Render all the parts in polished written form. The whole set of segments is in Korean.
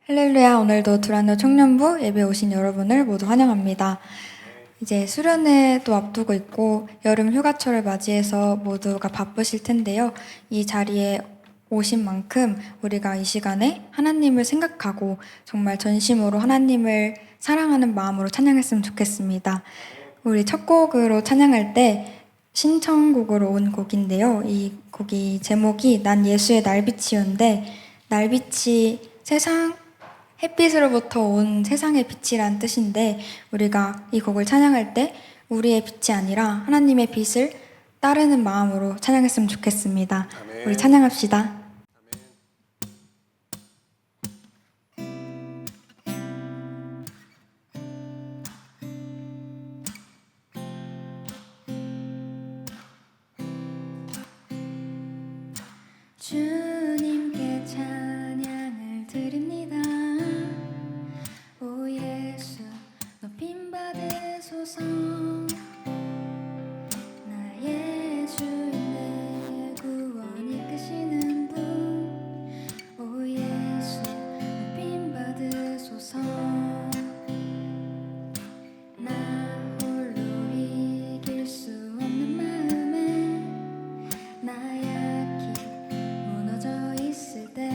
할렐루야, 오늘도 두란노 청년부 예배 오신 여러분을 모두 환영합니다. 이제 수련회 또 앞두고 있고 여름 휴가철을 맞이해서 모두가 바쁘실 텐데요. 이 자리에 오신 만큼 우리가 이 시간에 하나님을 생각하고 정말 전심으로 하나님을 사랑하는 마음으로 찬양했으면 좋겠습니다. 우리 첫 곡으로 찬양할 때 신청곡으로 온 곡인데요. 이 곡이 제목이 난 예수의 날빛이온데, 날빛이 햇빛으로부터 온 세상의 빛이란 뜻인데, 우리가 이 곡을 찬양할 때 우리의 빛이 아니라 하나님의 빛을 따르는 마음으로 찬양했으면 좋겠습니다. 아멘. 우리 찬양합시다. 주님께 찬양을 드립니다. 오 예수 높임 받으소서. 나의 주인 내 구원 이끄시는 분, 오 예수 높임 받으소서. 나 홀로 이길 수 없는 마음에 나 약히 무너져 있을 때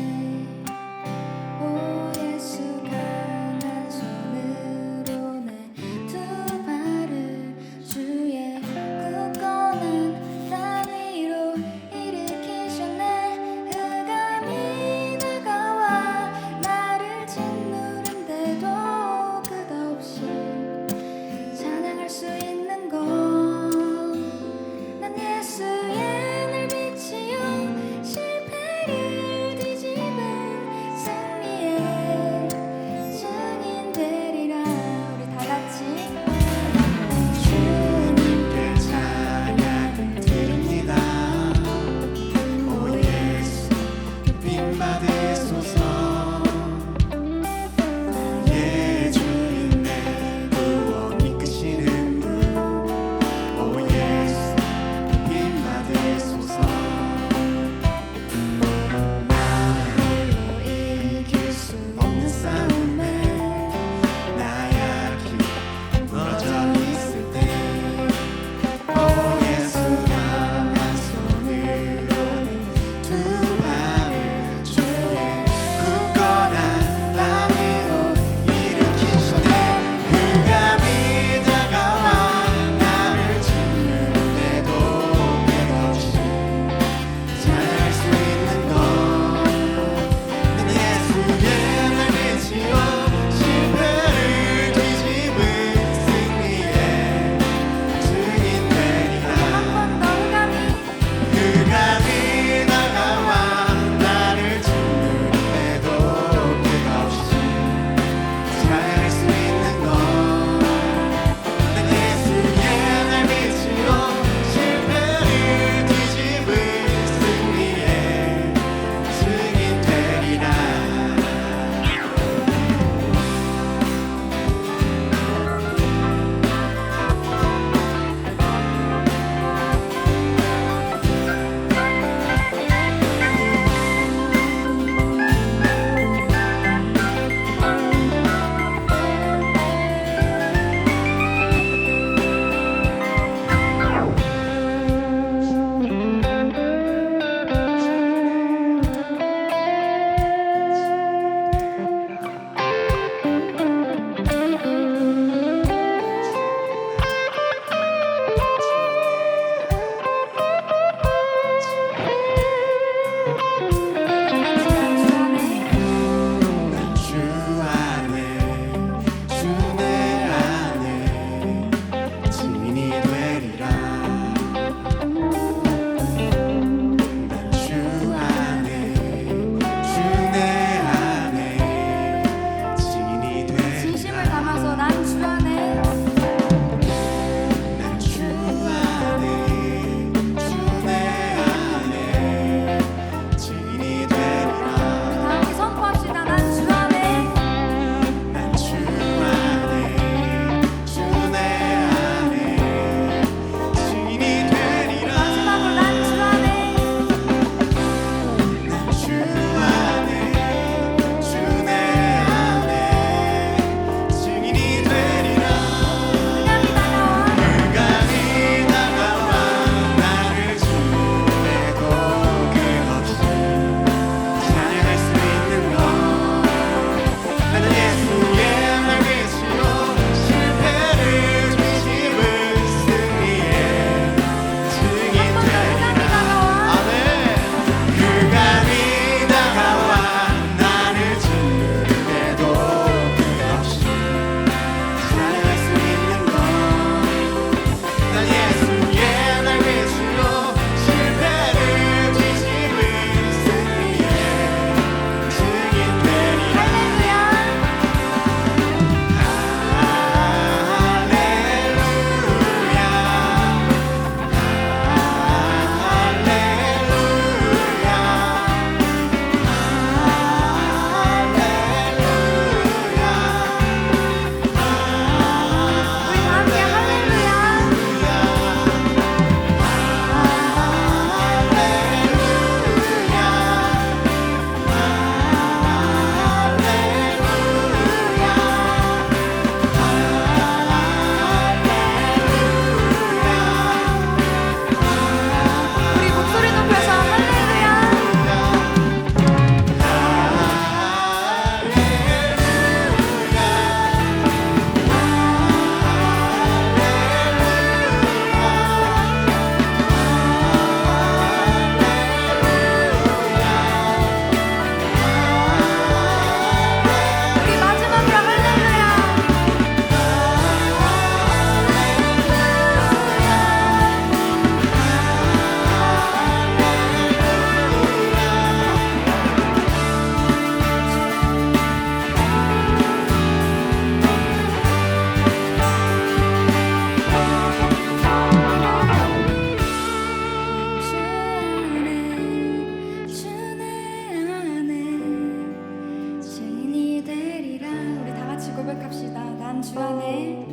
주 안에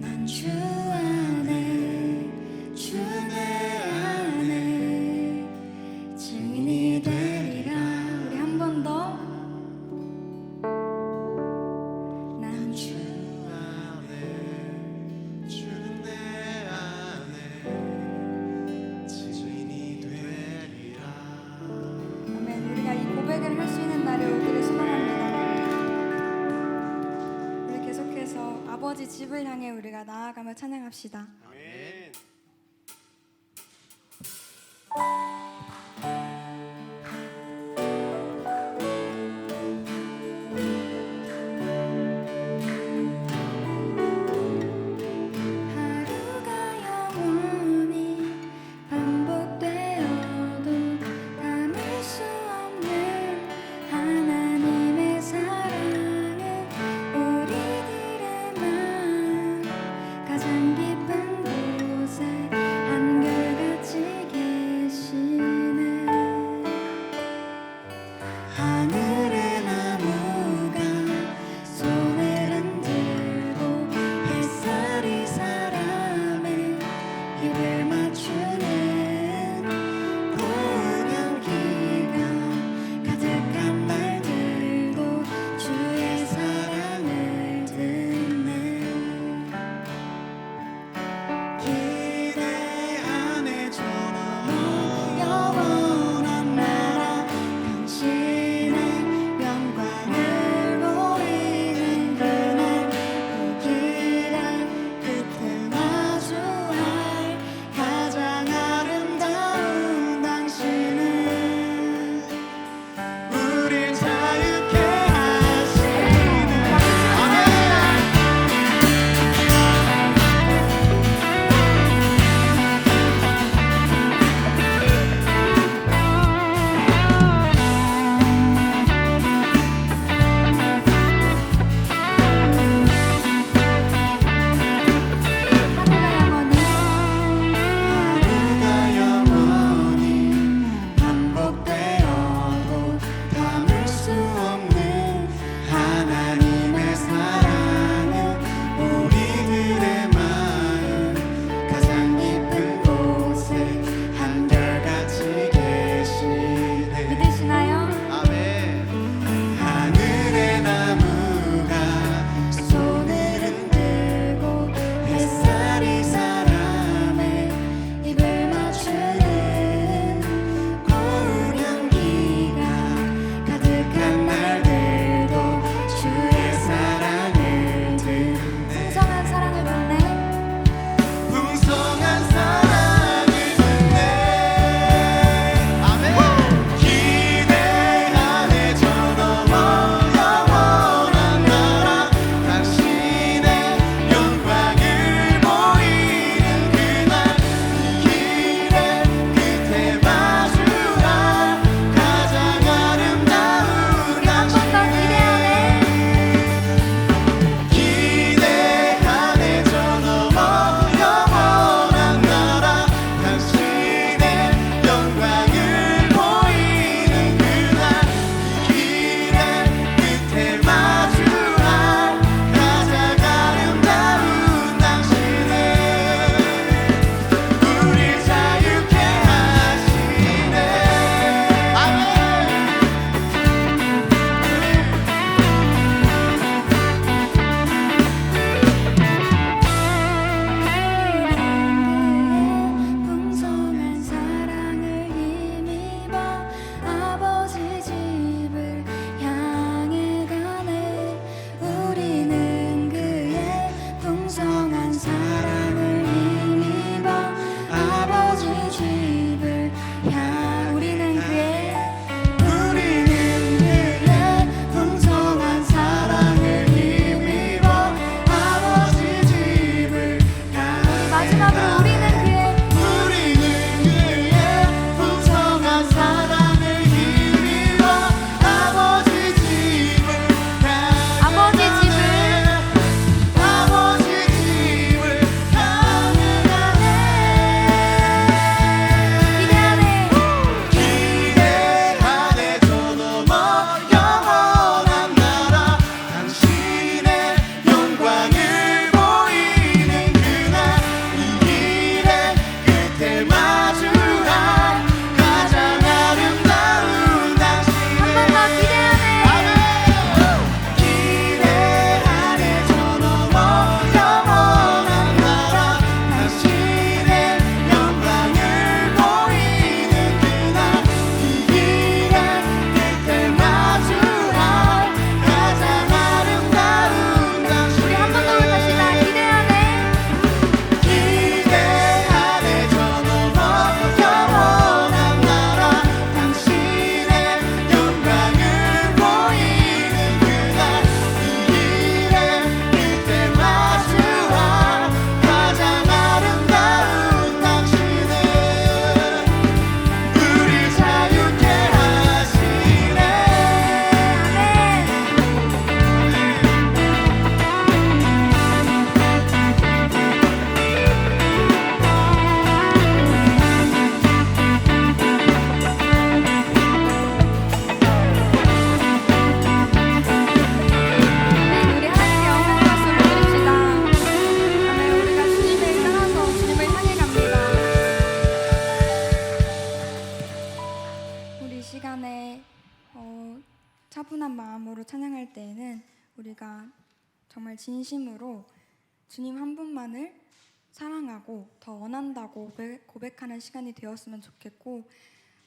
난 주 안에 주 내 안에 증인이 되리라. 우리 한 번 더. 난 주 안에 주 내 안에 증인이 되리라. 아멘. 우리가 이 고백을 할 수 있는 날이 오기를 소망합니다. 우리 계속해서 아버지 집을 향해 우리가 나아가며 찬양합시다. 아멘. 하루가 영원히 반복되어도 담을 수 없는 하나님의 사랑은 우리들의 마음 가장 깊은 곳 때에는 우리가 정말 진심으로 주님 한 분만을 사랑하고 더 원한다고 고백하는 시간이 되었으면 좋겠고,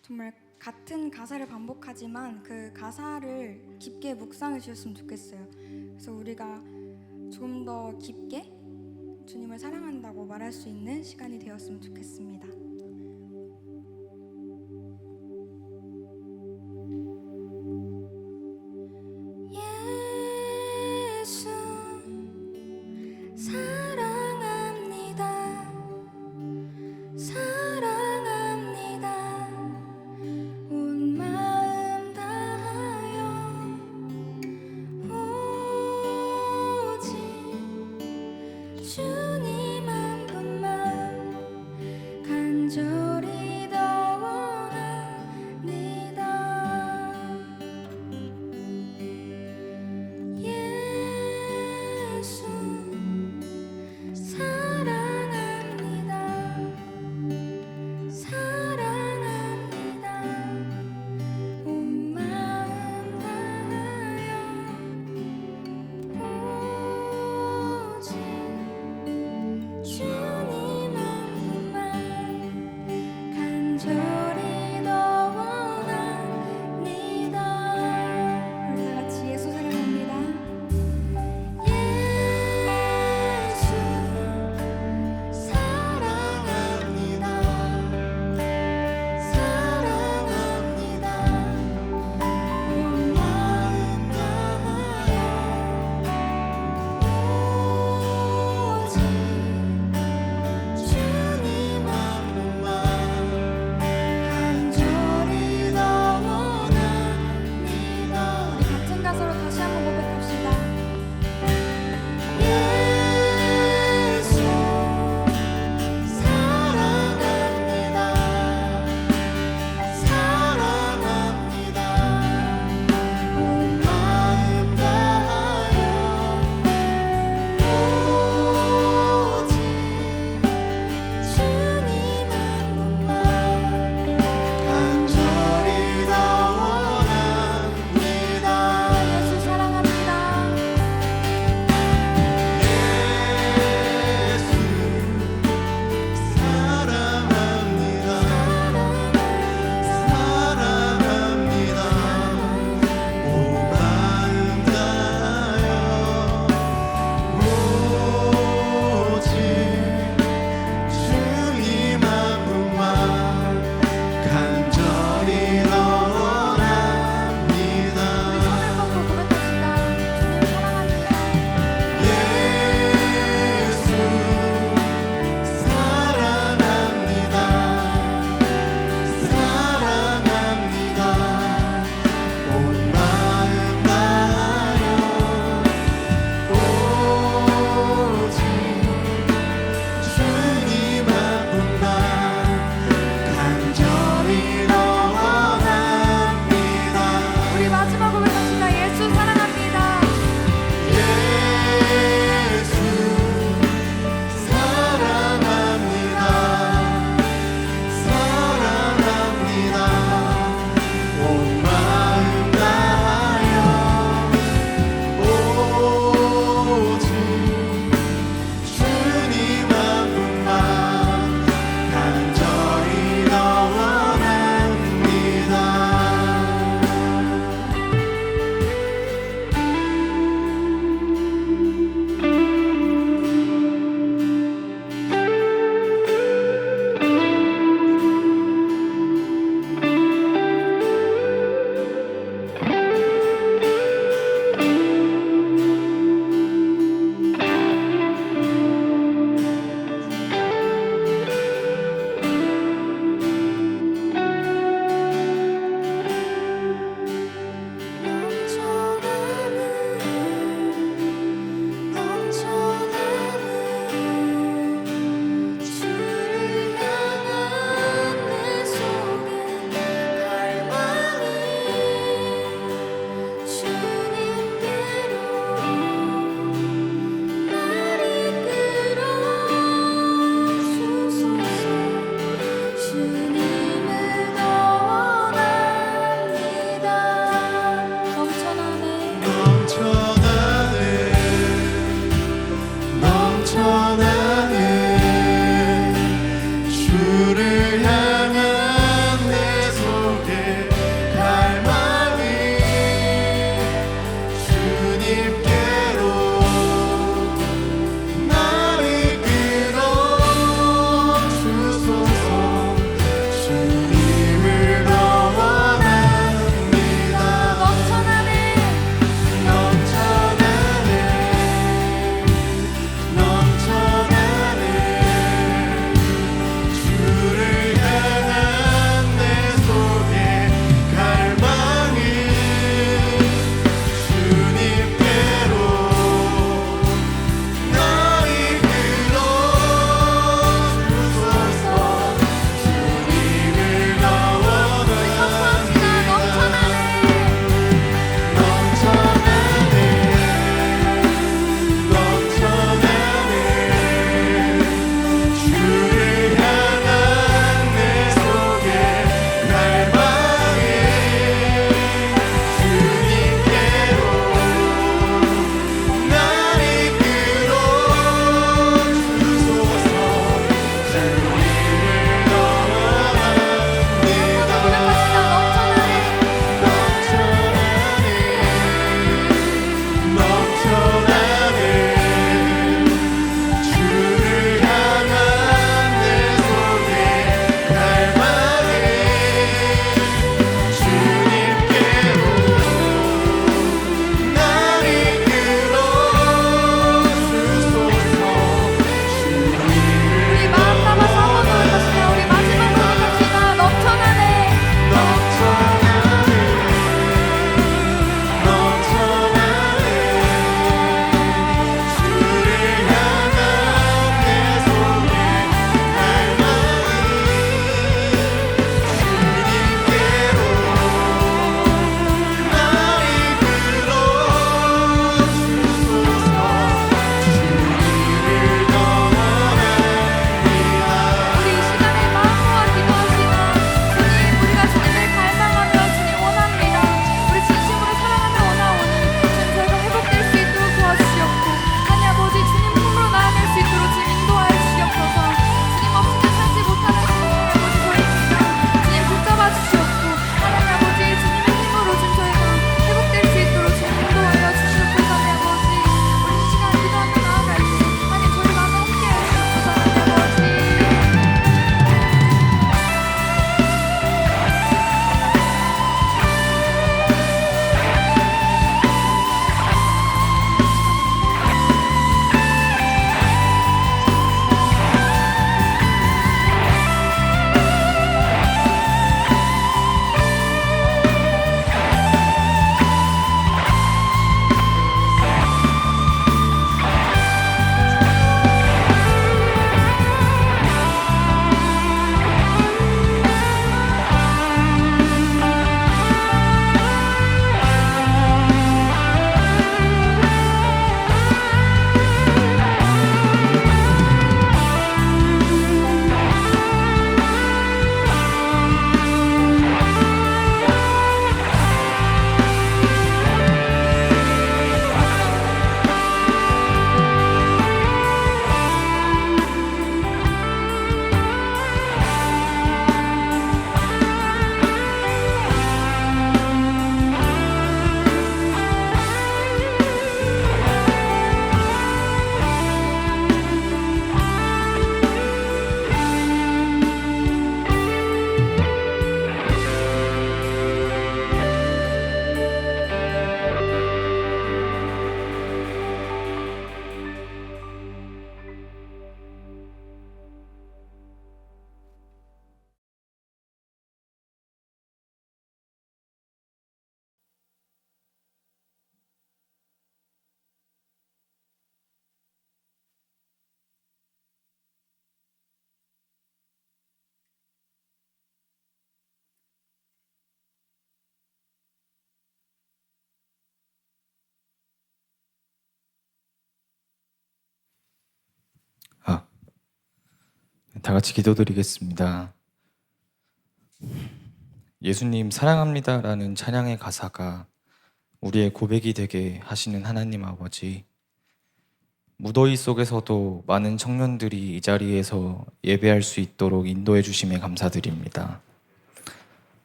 정말 같은 가사를 반복하지만 그 가사를 깊게 묵상해 주셨으면 좋겠어요. 그래서 우리가 조금 더 깊게 주님을 사랑한다고 말할 수 있는 시간이 되었으면 좋겠습니다. 예수 사랑합니다. 사랑합니다. 온 마음 다하여 오직 주님 한 분만 다 같이 기도드리겠습니다. 예수님 사랑합니다라는 찬양의 가사가 우리의 고백이 되게 하시는 하나님 아버지, 무더위 속에서도 많은 청년들이 이 자리에서 예배할 수 있도록 인도해 주심에 감사드립니다.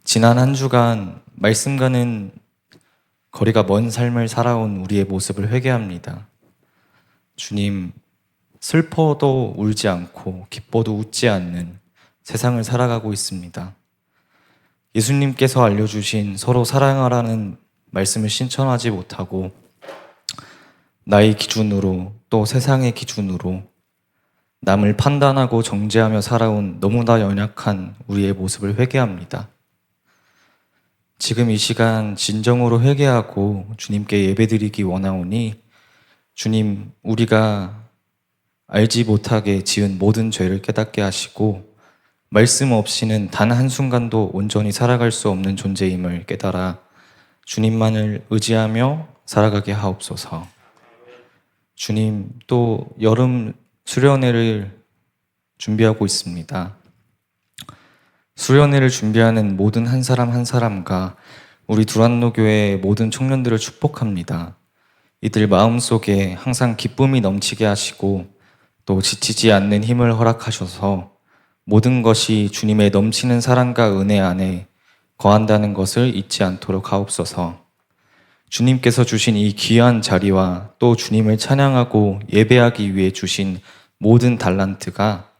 지난 한 주간 말씀과는 거리가 먼 삶을 살아온 우리의 모습을 회개합니다. 주님, 슬퍼도 울지 않고 기뻐도 웃지 않는 세상을 살아가고 있습니다. 예수님께서 알려주신 서로 사랑하라는 말씀을 실천하지 못하고 나의 기준으로 또 세상의 기준으로 남을 판단하고 정죄하며 살아온 너무나 연약한 우리의 모습을 회개합니다. 지금 이 시간 진정으로 회개하고 주님께 예배드리기 원하오니 주님, 우리가 알지 못하게 지은 모든 죄를 깨닫게 하시고 말씀 없이는 단 한순간도 온전히 살아갈 수 없는 존재임을 깨달아 주님만을 의지하며 살아가게 하옵소서. 주님, 또 여름 수련회를 준비하고 있습니다. 수련회를 준비하는 모든 한 사람 한 사람과 우리 두란노 교회의 모든 청년들을 축복합니다. 이들 마음속에 항상 기쁨이 넘치게 하시고 또 지치지 않는 힘을 허락하셔서 모든 것이 주님의 넘치는 사랑과 은혜 안에 거한다는 것을 잊지 않도록 하옵소서. 주님께서 주신 이 귀한 자리와 또 주님을 찬양하고 예배하기 위해 주신 모든 달란트가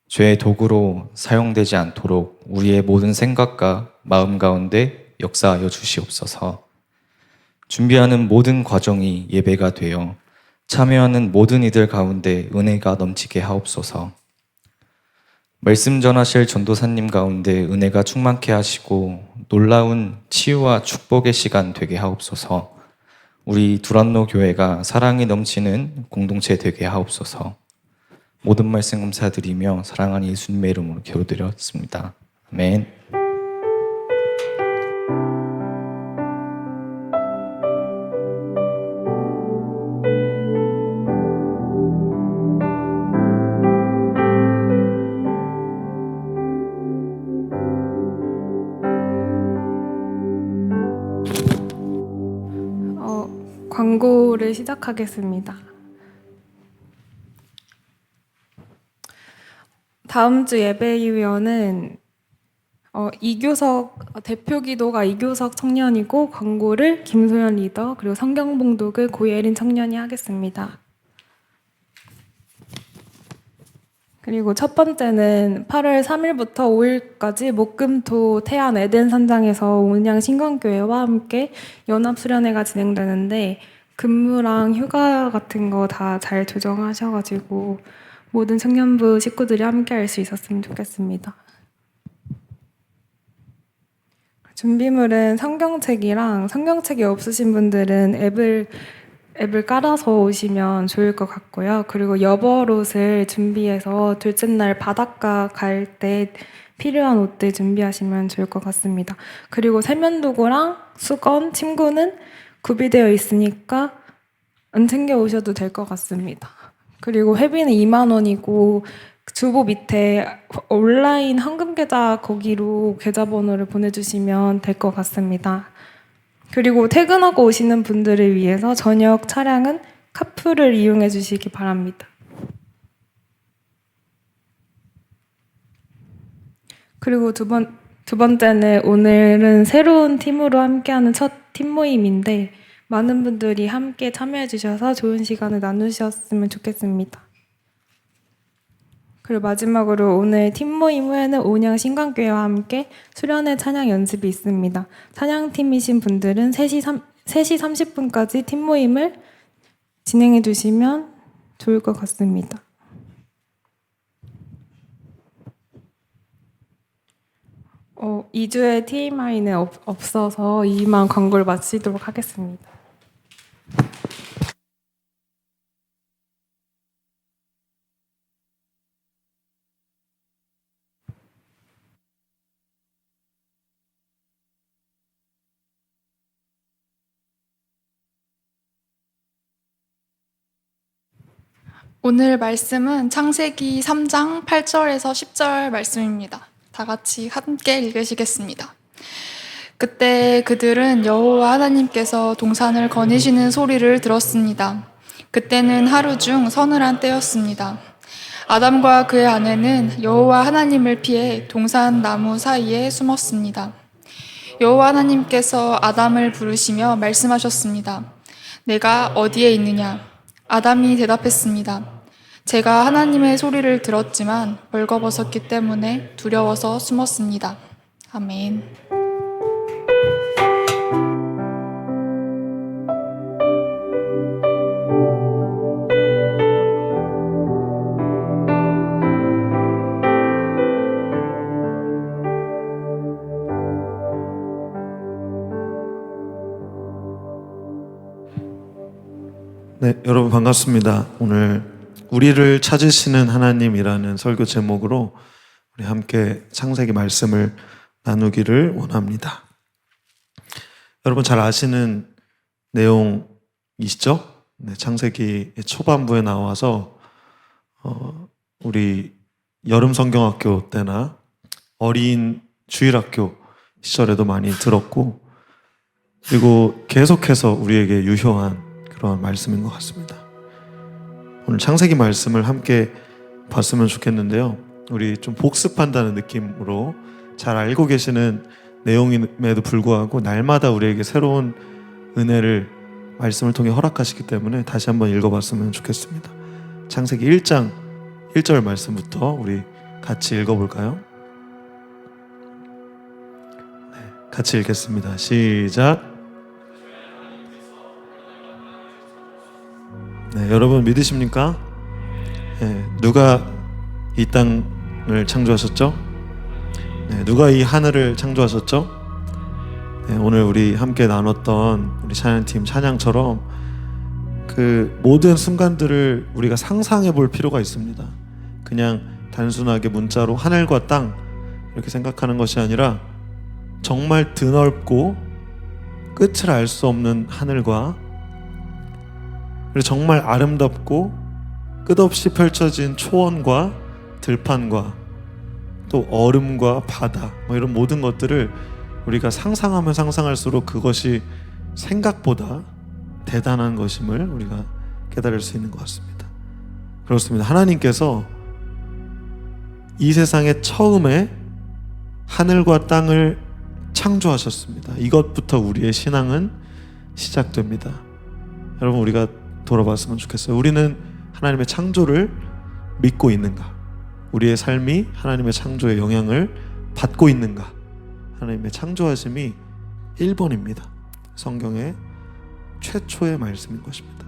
죄의 도구로 사용되지 않도록 우리의 모든 생각과 마음 가운데 역사하여 주시옵소서. 준비하는 모든 과정이 예배가 되어 참여하는 모든 이들 가운데 은혜가 넘치게 하옵소서. 말씀 전하실 전도사님 가운데 은혜가 충만케 하시고 놀라운 치유와 축복의 시간 되게 하옵소서. 우리 두란노 교회가 사랑이 넘치는 공동체 되게 하옵소서. 모든 말씀 감사드리며 사랑하는 예수님의 이름으로 기도드렸습니다. 아멘. 광고를 시작하겠습니다. 다음 주 예배위원은 이교석 대표 기도가 이교석 청년이고 광고를 김소연 리더 그리고 성경 봉독을 고예린 청년이 하겠습니다. 그리고 첫 번째는 8월 3일부터 5일까지 목금토 태안 에덴 산장에서 온양 신광교회와 함께 연합 수련회가 진행되는데 근무랑 휴가 같은 거 다 잘 조정하셔가지고 모든 청년부 식구들이 함께 할 수 있었으면 좋겠습니다. 준비물은 성경책이랑 성경책이 없으신 분들은 앱을 깔아서 오시면 좋을 것 같고요. 그리고 여벌옷을 준비해서 둘째 날 바닷가 갈 때 필요한 옷들 준비하시면 좋을 것 같습니다. 그리고 세면도구랑 수건, 침구는 구비되어 있으니까 안 챙겨 오셔도 될 것 같습니다. 그리고 회비는 2만 원이고 주보 밑에 온라인 헌금계좌 거기로 계좌번호를 보내주시면 될 것 같습니다. 그리고 퇴근하고 오시는 분들을 위해서 저녁 차량은 카풀을 이용해 주시기 바랍니다. 그리고 두 번째는 오늘은 새로운 팀으로 함께하는 첫 팀 모임인데 많은 분들이 함께 참여해 주셔서 좋은 시간을 나누셨으면 좋겠습니다. 그리고 마지막으로 오늘 팀 모임 후에는 온양 신광교회와 함께 수련회 찬양 연습이 있습니다. 찬양팀이신 분들은 3시 30분까지 팀 모임을 진행해 주시면 좋을 것 같습니다. 어, 2주의 TMI는 없어서 이만 광고를 마치도록 하겠습니다. 오늘 말씀은 창세기 3장 8절에서 10절 말씀입니다. 다 같이 함께 읽으시겠습니다. 그때 그들은 여호와 하나님께서 동산을 거니시는 소리를 들었습니다. 그때는 하루 중 서늘한 때였습니다. 아담과 그의 아내는 여호와 하나님을 피해 동산 나무 사이에 숨었습니다. 여호와 하나님께서 아담을 부르시며 말씀하셨습니다. 내가 어디에 있느냐? 아담이 대답했습니다. 제가 하나님의 소리를 들었지만 벌거벗었기 때문에 두려워서 숨었습니다. 아멘. 네, 여러분 반갑습니다. 오늘 우리를 찾으시는 하나님이라는 설교 제목으로 우리 함께 창세기 말씀을 나누기를 원합니다. 여러분 잘 아시는 내용이시죠? 네, 창세기 초반부에 나와서 우리 여름 성경학교 때나 어린 주일학교 시절에도 많이 들었고, 그리고 계속해서 우리에게 유효한 그런 말씀인 것 같습니다. 오늘 창세기 말씀을 함께 봤으면 좋겠는데요. 우리 좀 복습한다는 느낌으로 잘 알고 계시는 내용임에도 불구하고 날마다 우리에게 새로운 은혜를 말씀을 통해 허락하시기 때문에 다시 한번 읽어봤으면 좋겠습니다. 창세기 1장 1절 말씀부터 우리 같이 읽어볼까요? 네, 같이 읽겠습니다. 시작. 네, 여러분 믿으십니까? 네, 누가 이 땅을 창조하셨죠? 네, 누가 이 하늘을 창조하셨죠? 네, 오늘 우리 함께 나눴던 우리 찬양팀 찬양처럼 그 모든 순간들을 우리가 상상해 볼 필요가 있습니다. 그냥 단순하게 문자로 하늘과 땅 이렇게 생각하는 것이 아니라 정말 드넓고 끝을 알 수 없는 하늘과, 그리고 정말 아름답고 끝없이 펼쳐진 초원과 들판과 또 얼음과 바다, 이런 모든 것들을 우리가 상상하면 상상할수록 그것이 생각보다 대단한 것임을 우리가 깨달을 수 있는 것 같습니다. 그렇습니다. 하나님께서 이 세상에 처음에 하늘과 땅을 창조하셨습니다. 이것부터 우리의 신앙은 시작됩니다. 여러분, 우리가 돌아봤으면 좋겠어요. 우리는 하나님의 창조를 믿고 있는가? 우리의 삶이 하나님의 창조의 영향을 받고 있는가? 하나님의 창조하심이 1번입니다. 성경의 최초의 말씀인 것입니다.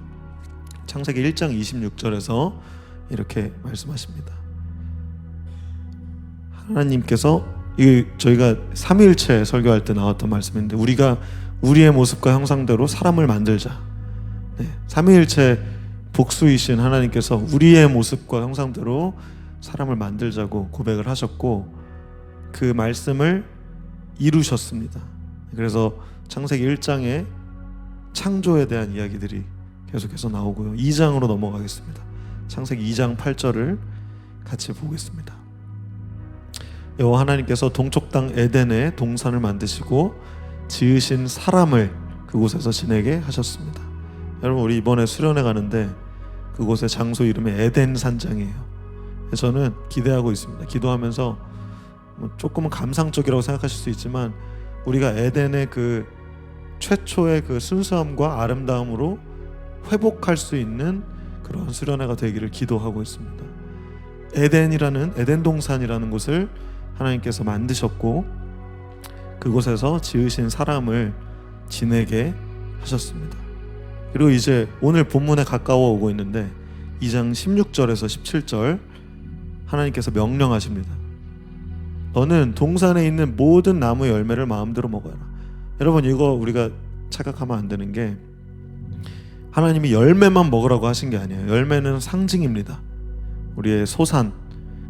창세기 1장 26절에서 이렇게 말씀하십니다. 하나님께서, 이게 저희가 삼위일체 설교할 때 나왔던 말씀인데, 우리가 우리의 모습과 형상대로 사람을 만들자. 네, 삼위일체 복수이신 하나님께서 우리의 모습과 형상대로 사람을 만들자고 고백을 하셨고 그 말씀을 이루셨습니다. 그래서 창세기 1장에 창조에 대한 이야기들이 계속해서 나오고요. 2장으로 넘어가겠습니다. 창세기 2장 8절을 같이 보겠습니다. 여호와 하나님께서 동쪽 땅 에덴에 동산을 만드시고 지으신 사람을 그곳에서 지내게 하셨습니다. 여러분, 우리 이번에 수련회 가는데 그곳의 장소 이름이 에덴 산장이에요. 저는 기대하고 있습니다. 기도하면서 조금은 감상적이라고 생각하실 수 있지만 우리가 에덴의 그 최초의 그 순수함과 아름다움으로 회복할 수 있는 그런 수련회가 되기를 기도하고 있습니다. 에덴 동산이라는 곳을 하나님께서 만드셨고 그곳에서 지으신 사람을 지내게 하셨습니다. 그리고 이제 오늘 본문에 가까워 오고 있는데 2장 16절에서 17절 하나님께서 명령하십니다. 너는 동산에 있는 모든 나무 열매를 마음대로 먹어라. 여러분, 이거 우리가 착각하면 안 되는 게 하나님이 열매만 먹으라고 하신 게 아니에요. 열매는 상징입니다. 우리의 소산,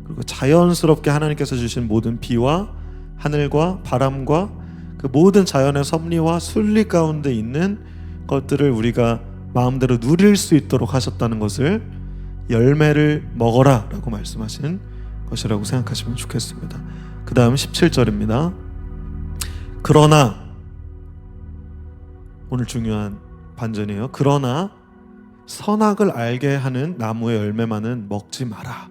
그리고 자연스럽게 하나님께서 주신 모든 비와 하늘과 바람과 그 모든 자연의 섭리와 순리 가운데 있는 것들을 우리가 마음대로 누릴 수 있도록 하셨다는 것을 열매를 먹어라 라고 말씀하신 것이라고 생각하시면 좋겠습니다. 그 다음 17절입니다. 그러나, 오늘 중요한 반전이에요. 그러나 선악을 알게 하는 나무의 열매만은 먹지 마라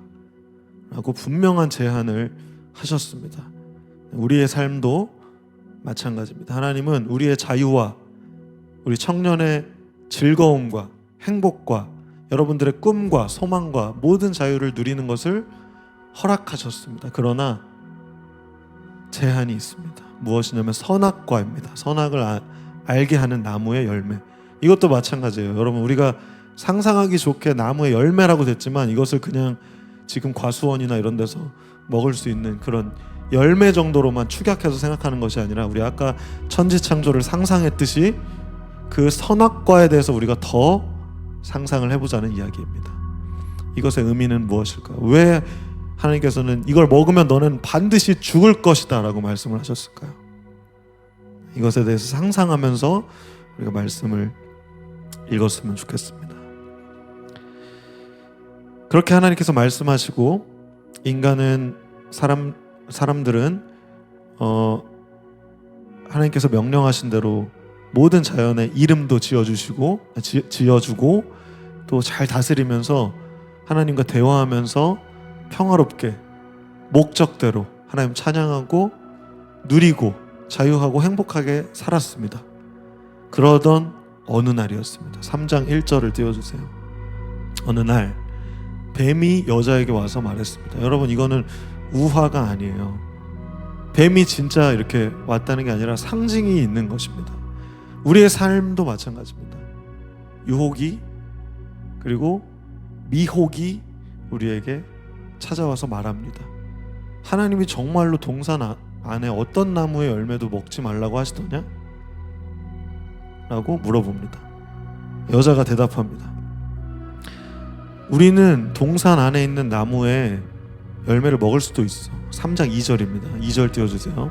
라고 분명한 제한을 하셨습니다. 우리의 삶도 마찬가지입니다. 하나님은 우리의 자유와 우리 청년의 즐거움과 행복과 여러분들의 꿈과 소망과 모든 자유를 누리는 것을 허락하셨습니다. 그러나 제한이 있습니다. 무엇이냐면 선악과입니다. 선악을 알게 하는 나무의 열매. 이것도 마찬가지예요. 여러분, 우리가 상상하기 좋게 나무의 열매라고 됐지만 이것을 그냥 지금 과수원이나 이런 데서 먹을 수 있는 그런 열매 정도로만 축약해서 생각하는 것이 아니라, 우리 아까 천지창조를 상상했듯이 그 선악과에 대해서 우리가 더 상상을 해보자는 이야기입니다. 이것의 의미는 무엇일까요? 왜 하나님께서는 이걸 먹으면 너는 반드시 죽을 것이다 라고 말씀을 하셨을까요? 이것에 대해서 상상하면서 우리가 말씀을 읽었으면 좋겠습니다. 그렇게 하나님께서 말씀하시고, 인간은 사람들은 하나님께서 명령하신 대로 모든 자연의 이름도 지어주고 또 잘 다스리면서 하나님과 대화하면서 평화롭게 목적대로 하나님 찬양하고 누리고 자유하고 행복하게 살았습니다. 그러던 어느 날이었습니다. 3장 1절을 띄워주세요. 어느 날 뱀이 여자에게 와서 말했습니다. 여러분, 이거는 우화가 아니에요. 뱀이 진짜 이렇게 왔다는 게 아니라 상징이 있는 것입니다. 우리의 삶도 마찬가지입니다. 유혹이 그리고 미혹이 우리에게 찾아와서 말합니다. 하나님이 정말로 동산 안에 어떤 나무의 열매도 먹지 말라고 하시더냐? 라고 물어봅니다. 여자가 대답합니다. 우리는 동산 안에 있는 나무의 열매를 먹을 수도 있어. 3장 2절입니다. 2절 띄워주세요.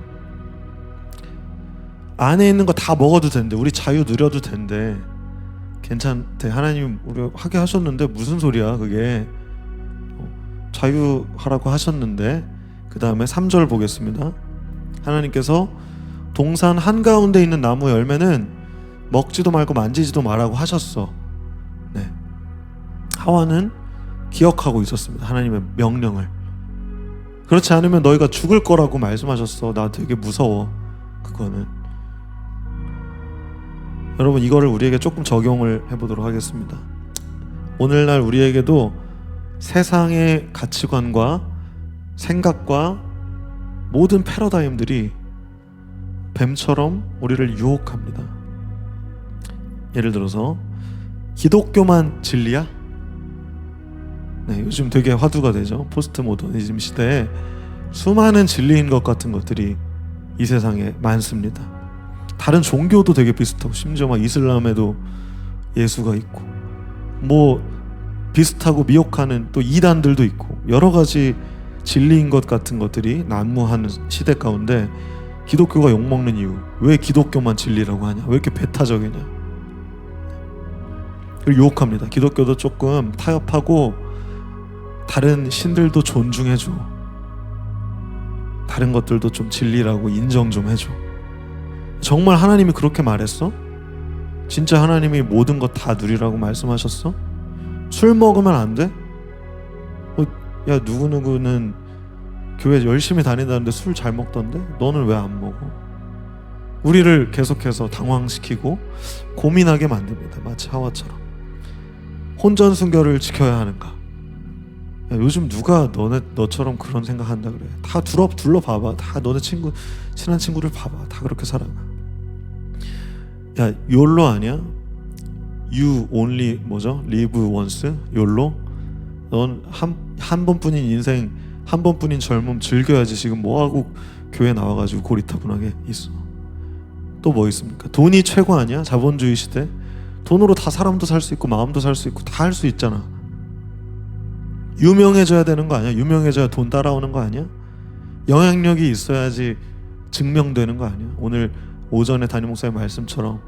안에 있는 거 다 먹어도 된대. 우리 자유 누려도 된대. 괜찮대. 하나님 우리 하게 하셨는데 무슨 소리야 그게. 자유하라고 하셨는데. 그 다음에 3절 보겠습니다. 하나님께서 동산 한가운데 있는 나무 열매는 먹지도 말고 만지지도 말라고 하셨어. 네. 하와는 기억하고 있었습니다. 하나님의 명령을. 그렇지 않으면 너희가 죽을 거라고 말씀하셨어. 나 되게 무서워. 그거는. 여러분, 이거를 우리에게 조금 적용을 해보도록 하겠습니다. 오늘날 우리에게도 세상의 가치관과 생각과 모든 패러다임들이 뱀처럼 우리를 유혹합니다. 예를 들어서 기독교만 진리야? 네, 요즘 되게 화두가 되죠. 포스트 모더니즘 시대에 수많은 진리인 것 같은 것들이 이 세상에 많습니다. 다른 종교도 되게 비슷하고, 심지어 막 이슬람에도 예수가 있고, 뭐 비슷하고 미혹하는 또 이단들도 있고, 여러 가지 진리인 것 같은 것들이 난무하는 시대 가운데 기독교가 욕먹는 이유, 왜 기독교만 진리라고 하냐, 왜 이렇게 배타적이냐, 그리고 유혹합니다. 기독교도 조금 타협하고 다른 신들도 존중해줘, 다른 것들도 좀 진리라고 인정 좀 해줘. 정말 하나님이 그렇게 말했어? 진짜 하나님이 모든 것 다 누리라고 말씀하셨어? 술 먹으면 안 돼? 야, 누구누구는 교회 열심히 다닌다는데 술 잘 먹던데? 너는 왜 안 먹어? 우리를 계속해서 당황시키고 고민하게 만듭니다. 마치 하와처럼. 혼전순결을 지켜야 하는가? 야, 요즘 누가 너처럼 그런 생각한다 그래? 다 둘러봐봐. 다 너네 친한 친구들 봐봐. 다 그렇게 살아가. 야, 욜로 아니야? You only live once? 욜로? 넌 한 번뿐인 인생, 한 번뿐인 젊음 즐겨야지. 지금 뭐하고 교회 나와가지고 고리타분하게 있어. 또 뭐 있습니까? 돈이 최고 아니야? 자본주의 시대. 돈으로 다 사람도 살 수 있고 마음도 살 수 있고 다 할 수 있잖아. 유명해져야 되는 거 아니야? 유명해져야 돈 따라오는 거 아니야? 영향력이 있어야지 증명되는 거 아니야? 오늘 오전에 담임 목사의 말씀처럼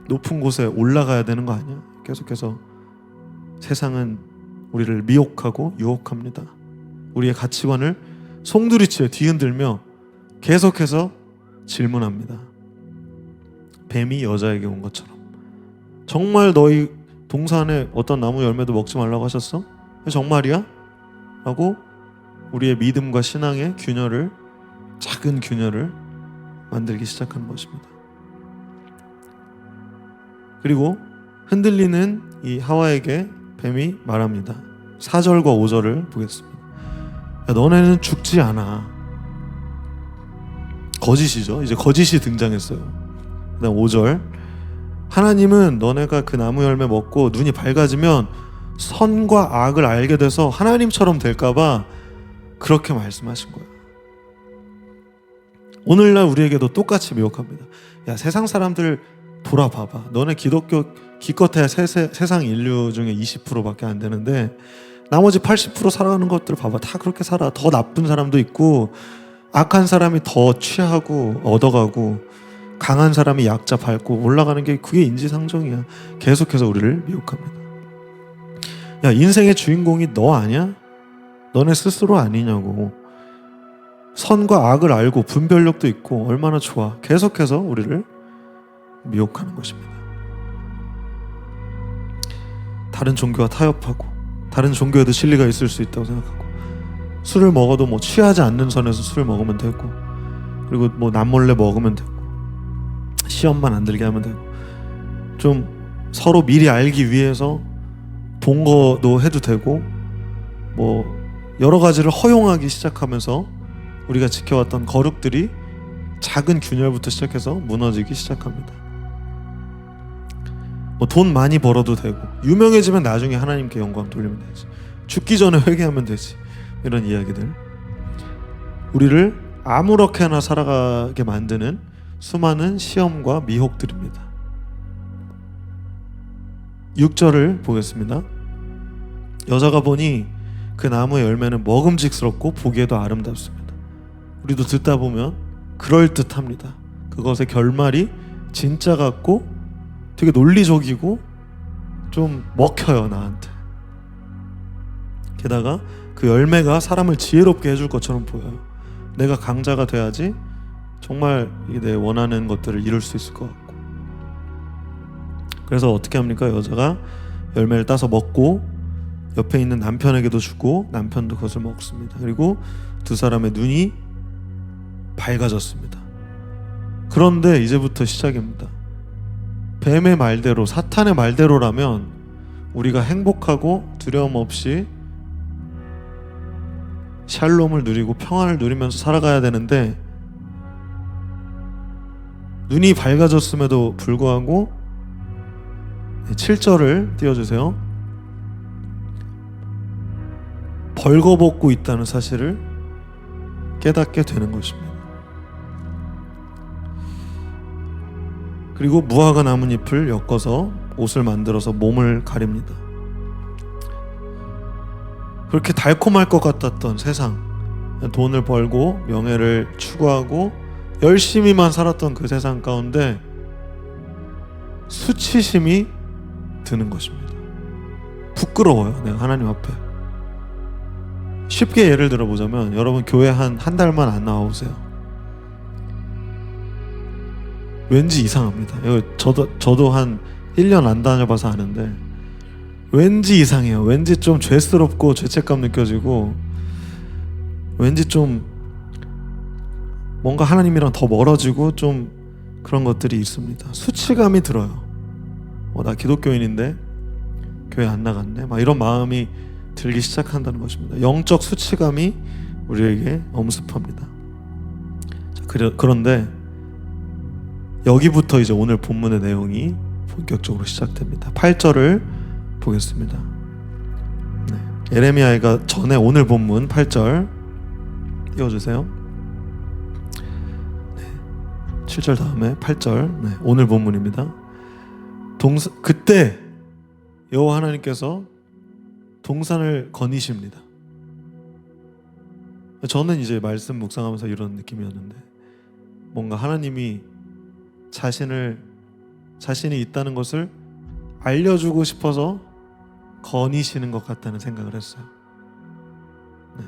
높은 곳에 올라가야 되는 거 아니야? 계속해서 세상은 우리를 미혹하고 유혹합니다. 우리의 가치관을 송두리째 뒤흔들며 계속해서 질문합니다. 뱀이 여자에게 온 것처럼. 정말 너희 동산에 어떤 나무 열매도 먹지 말라고 하셨어? 정말이야? 라고 우리의 믿음과 신앙의 균열을, 작은 균열을 만들기 시작하는 것입니다. 그리고 흔들리는 이 하와에게 뱀이 말합니다. 4절과 5절을 보겠습니다. 야, 너네는 죽지 않아. 거짓이죠. 이제 거짓이 등장했어요. 그다음 5절. 하나님은 너네가 그 나무 열매 먹고 눈이 밝아지면 선과 악을 알게 돼서 하나님처럼 될까봐 그렇게 말씀하신 거예요. 오늘날 우리에게도 똑같이 미혹합니다. 야, 세상 사람들 돌아봐봐. 너네 기독교 기껏해야 세상 인류 중에 20%밖에 안 되는데 나머지 80% 살아가는 것들 봐봐. 다 그렇게 살아. 더 나쁜 사람도 있고 악한 사람이 더 취하고 얻어가고 강한 사람이 약자 밟고 올라가는 게 그게 인지상정이야. 계속해서 우리를 미혹합니다. 야, 인생의 주인공이 너 아니야? 너네 스스로 아니냐고. 선과 악을 알고 분별력도 있고 얼마나 좋아. 계속해서 우리를 미혹하는 것입니다. 다른 종교와 타협하고 다른 종교에도 진리가 있을 수 있다고 생각하고 술을 먹어도 뭐 취하지 않는 선에서 술을 먹으면 되고 그리고 뭐 남몰래 먹으면 되고 시험만 안 들게 하면 되고 좀 서로 미리 알기 위해서 동거도 해도 되고 뭐 여러 가지를 허용하기 시작하면서 우리가 지켜왔던 거룩들이 작은 균열부터 시작해서 무너지기 시작합니다. 뭐 돈 많이 벌어도 되고 유명해지면 나중에 하나님께 영광 돌리면 되지. 죽기 전에 회개하면 되지. 이런 이야기들. 우리를 아무렇게나 살아가게 만드는 수많은 시험과 미혹들입니다. 6절을 보겠습니다. 여자가 보니 그 나무의 열매는 먹음직스럽고 보기에도 아름답습니다. 우리도 듣다 보면 그럴듯합니다. 그것의 결말이 진짜 같고 되게 논리적이고 좀 먹혀요, 나한테. 게다가 그 열매가 사람을 지혜롭게 해줄 것처럼 보여요. 내가 강자가 돼야지 정말 내 원하는 것들을 이룰 수 있을 것 같고. 그래서 어떻게 합니까? 여자가 열매를 따서 먹고 옆에 있는 남편에게도 주고 남편도 그것을 먹습니다. 그리고 두 사람의 눈이 밝아졌습니다. 그런데 이제부터 시작입니다. 뱀의 말대로, 사탄의 말대로라면 우리가 행복하고 두려움 없이 샬롬을 누리고 평안을 누리면서 살아가야 되는데 눈이 밝아졌음에도 불구하고 7절을 띄워주세요. 벌거벗고 있다는 사실을 깨닫게 되는 것입니다. 그리고 무화과 나뭇잎을 엮어서 옷을 만들어서 몸을 가립니다. 그렇게 달콤할 것 같았던 세상, 돈을 벌고 명예를 추구하고 열심히만 살았던 그 세상 가운데 수치심이 드는 것입니다. 부끄러워요, 내가 하나님 앞에. 쉽게 예를 들어보자면 여러분 교회 한 달만 안 나와보세요. 왠지 이상합니다. 저도 한 1년 안 다녀봐서 아는데 왠지 이상해요. 왠지 좀 죄스럽고 죄책감 느껴지고 왠지 좀 뭔가 하나님이랑 더 멀어지고 좀 그런 것들이 있습니다. 수치감이 들어요. 나 기독교인인데 교회 안 나갔네. 막 이런 마음이 들기 시작한다는 것입니다. 영적 수치감이 우리에게 엄습합니다. 그런데 여기부터 이제 오늘 본문의 내용이 본격적으로 시작됩니다. 8절을 보겠습니다. 네. 예레미야가 전에 오늘 본문 8절 띄워주세요. 네. 7절 다음에 8절 네. 오늘 본문입니다. 그때 여호와 하나님께서 동산을 거니십니다. 저는 이제 말씀 묵상하면서 이런 느낌이었는데 뭔가 하나님이 자신이 있다는 것을 알려주고 싶어서 거니시는 것 같다는 생각을 했어요. 네.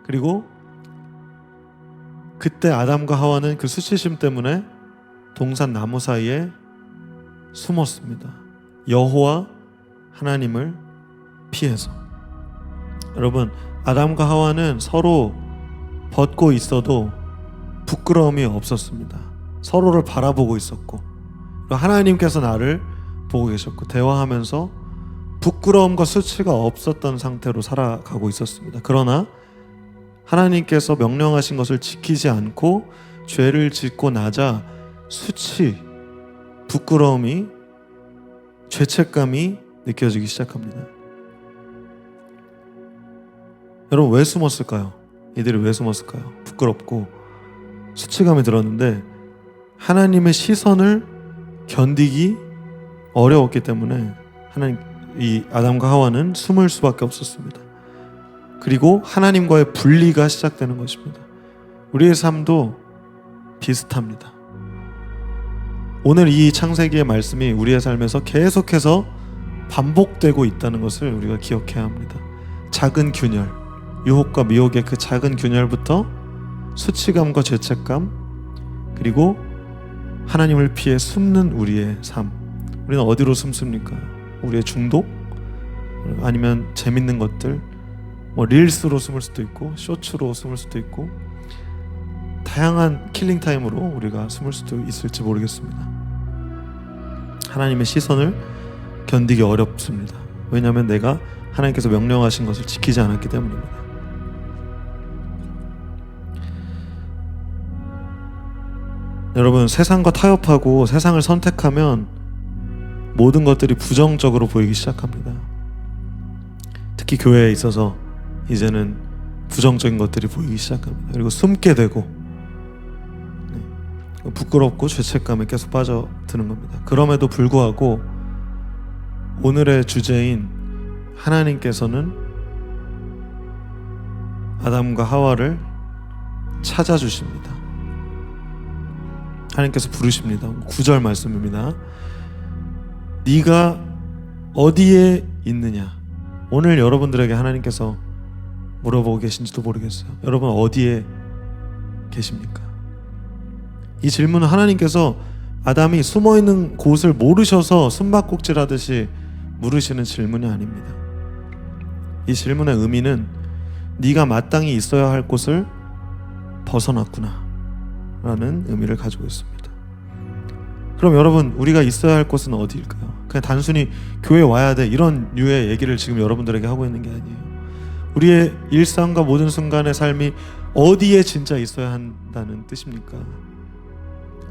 그리고 그때 아담과 하와는 그 수치심 때문에 동산 나무 사이에 숨었습니다. 여호와 하나님을 피해서. 여러분, 아담과 하와는 서로 벗고 있어도 부끄러움이 없었습니다. 서로를 바라보고 있었고, 그리고 하나님께서 나를 보고 계셨고, 대화하면서 부끄러움과 수치가 없었던 상태로 살아가고 있었습니다. 그러나 하나님께서 명령하신 것을 지키지 않고 죄를 짓고 나자 수치, 부끄러움이, 죄책감이 느껴지기 시작합니다. 여러분, 왜 숨었을까요? 이들이 왜 숨었을까요? 부끄럽고 수치감이 들었는데 하나님의 시선을 견디기 어려웠기 때문에 이 아담과 하와는 숨을 수밖에 없었습니다. 그리고 하나님과의 분리가 시작되는 것입니다. 우리의 삶도 비슷합니다. 오늘 이 창세기의 말씀이 우리의 삶에서 계속해서 반복되고 있다는 것을 우리가 기억해야 합니다. 작은 균열, 유혹과 미혹의 그 작은 균열부터 수치감과 죄책감, 그리고 하나님을 피해 숨는 우리의 삶. 우리는 어디로 숨습니까? 우리의 중독? 아니면 재밌는 것들? 릴스로 숨을 수도 있고, 쇼츠로 숨을 수도 있고, 다양한 킬링타임으로 우리가 숨을 수도 있을지 모르겠습니다. 하나님의 시선을 견디기 어렵습니다. 왜냐하면 내가 하나님께서 명령하신 것을 지키지 않았기 때문입니다. 여러분, 세상과 타협하고 세상을 선택하면 모든 것들이 부정적으로 보이기 시작합니다. 특히 교회에 있어서 이제는 부정적인 것들이 보이기 시작합니다. 그리고 숨게 되고 부끄럽고 죄책감에 계속 빠져드는 겁니다. 그럼에도 불구하고 오늘의 주제인 하나님께서는 아담과 하와를 찾아주십니다. 하나님께서 부르십니다. 9절 말씀입니다. 네가 어디에 있느냐? 오늘 여러분들에게 하나님께서 물어보고 계신지도 모르겠어요. 여러분 어디에 계십니까? 이 질문은 하나님께서 아담이 숨어있는 곳을 모르셔서 숨바꼭질하듯이 물으시는 질문이 아닙니다. 이 질문의 의미는 네가 마땅히 있어야 할 곳을 벗어났구나 라는 의미를 가지고 있습니다. 그럼 여러분, 우리가 있어야 할 곳은 어디일까요? 그냥 단순히 교회에 와야 돼 이런 류의 얘기를 지금 여러분들에게 하고 있는 게 아니에요. 우리의 일상과 모든 순간의 삶이 어디에 진짜 있어야 한다는 뜻입니까?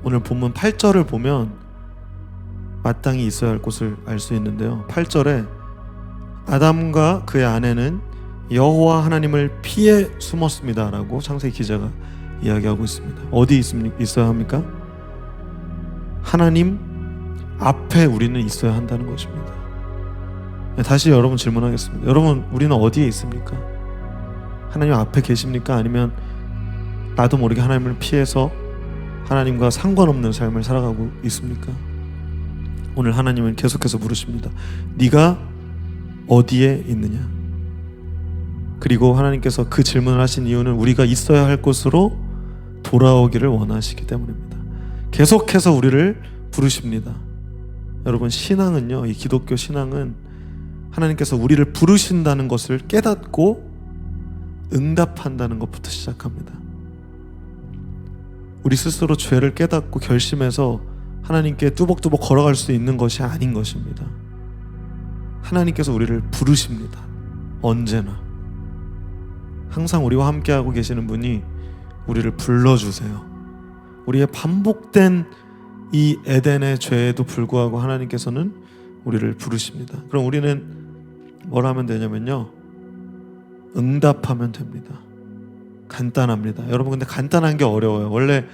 오늘 본문 8절을 보면 마땅히 있어야 할 곳을 알 수 있는데요. 8절에 아담과 그의 아내는 여호와 하나님을 피해 숨었습니다 라고 창세기 기자가 이야기하고 있습니다. 어디 있어야 합니까? 하나님 앞에 우리는 있어야 한다는 것입니다. 다시 여러분 질문하겠습니다. 여러분, 우리는 어디에 있습니까? 하나님 앞에 계십니까? 아니면 나도 모르게 하나님을 피해서 하나님과 상관없는 삶을 살아가고 있습니까? 오늘 하나님은 계속해서 물으십니다. 네가 어디에 있느냐? 그리고 하나님께서 그 질문을 하신 이유는 우리가 있어야 할 곳으로 돌아오기를 원하시기 때문입니다. 계속해서 우리를 부르십니다. 여러분, 신앙은요, 이 기독교 신앙은 하나님께서 우리를 부르신다는 것을 깨닫고 응답한다는 것부터 시작합니다. 우리 스스로 죄를 깨닫고 결심해서 하나님께 뚜벅뚜벅 걸어갈 수 있는 것이 아닌 것입니다. 하나님께서 우리를 부르십니다. 언제나. 항상 우리와 함께하고 계시는 분이 우리를 불러주세요. 우리의 반복된 이 에덴의 죄에도 불구하고 하나님께서는 우리를 부르십니다. 그럼 우리는 뭘 하면 되냐면요, 응답하면 됩니다. 간단합니다. 여러분, 근데 간단한 게 어려워요. 원래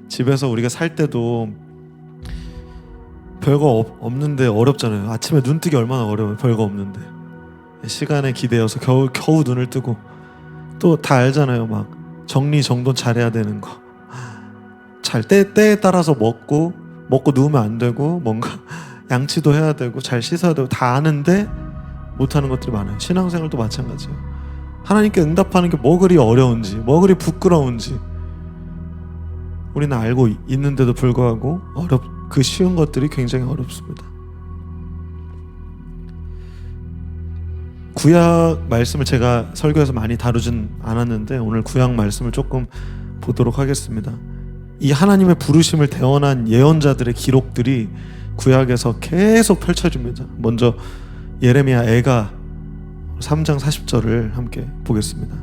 집에서 우리가 살 때도 별거 없는데 어렵잖아요. 아침에 눈 뜨기 얼마나 어려워요. 별거 없는데 시간에 기대어서 겨우 눈을 뜨고, 또 다 알잖아요. 막 정리정돈 잘해야 되는 거, 잘 때에 따라서 먹고 누우면 안 되고, 뭔가 양치도 해야 되고 잘 씻어야 되고 다 아는데 못하는 것들이 많아요. 신앙생활도 마찬가지예요. 하나님께 응답하는 게 뭐 그리 어려운지, 뭐 그리 부끄러운지 우리는 알고 있는데도 불구하고 그 쉬운 것들이 굉장히 어렵습니다. 구약 말씀을 제가 설교에서 많이 다루진 않았는데 오늘 구약 말씀을 조금 보도록 하겠습니다. 이 하나님의 부르심을 대언한 예언자들의 기록들이 구약에서 계속 펼쳐집니다. 먼저 예레미야 애가 3장 40절을 함께 보겠습니다.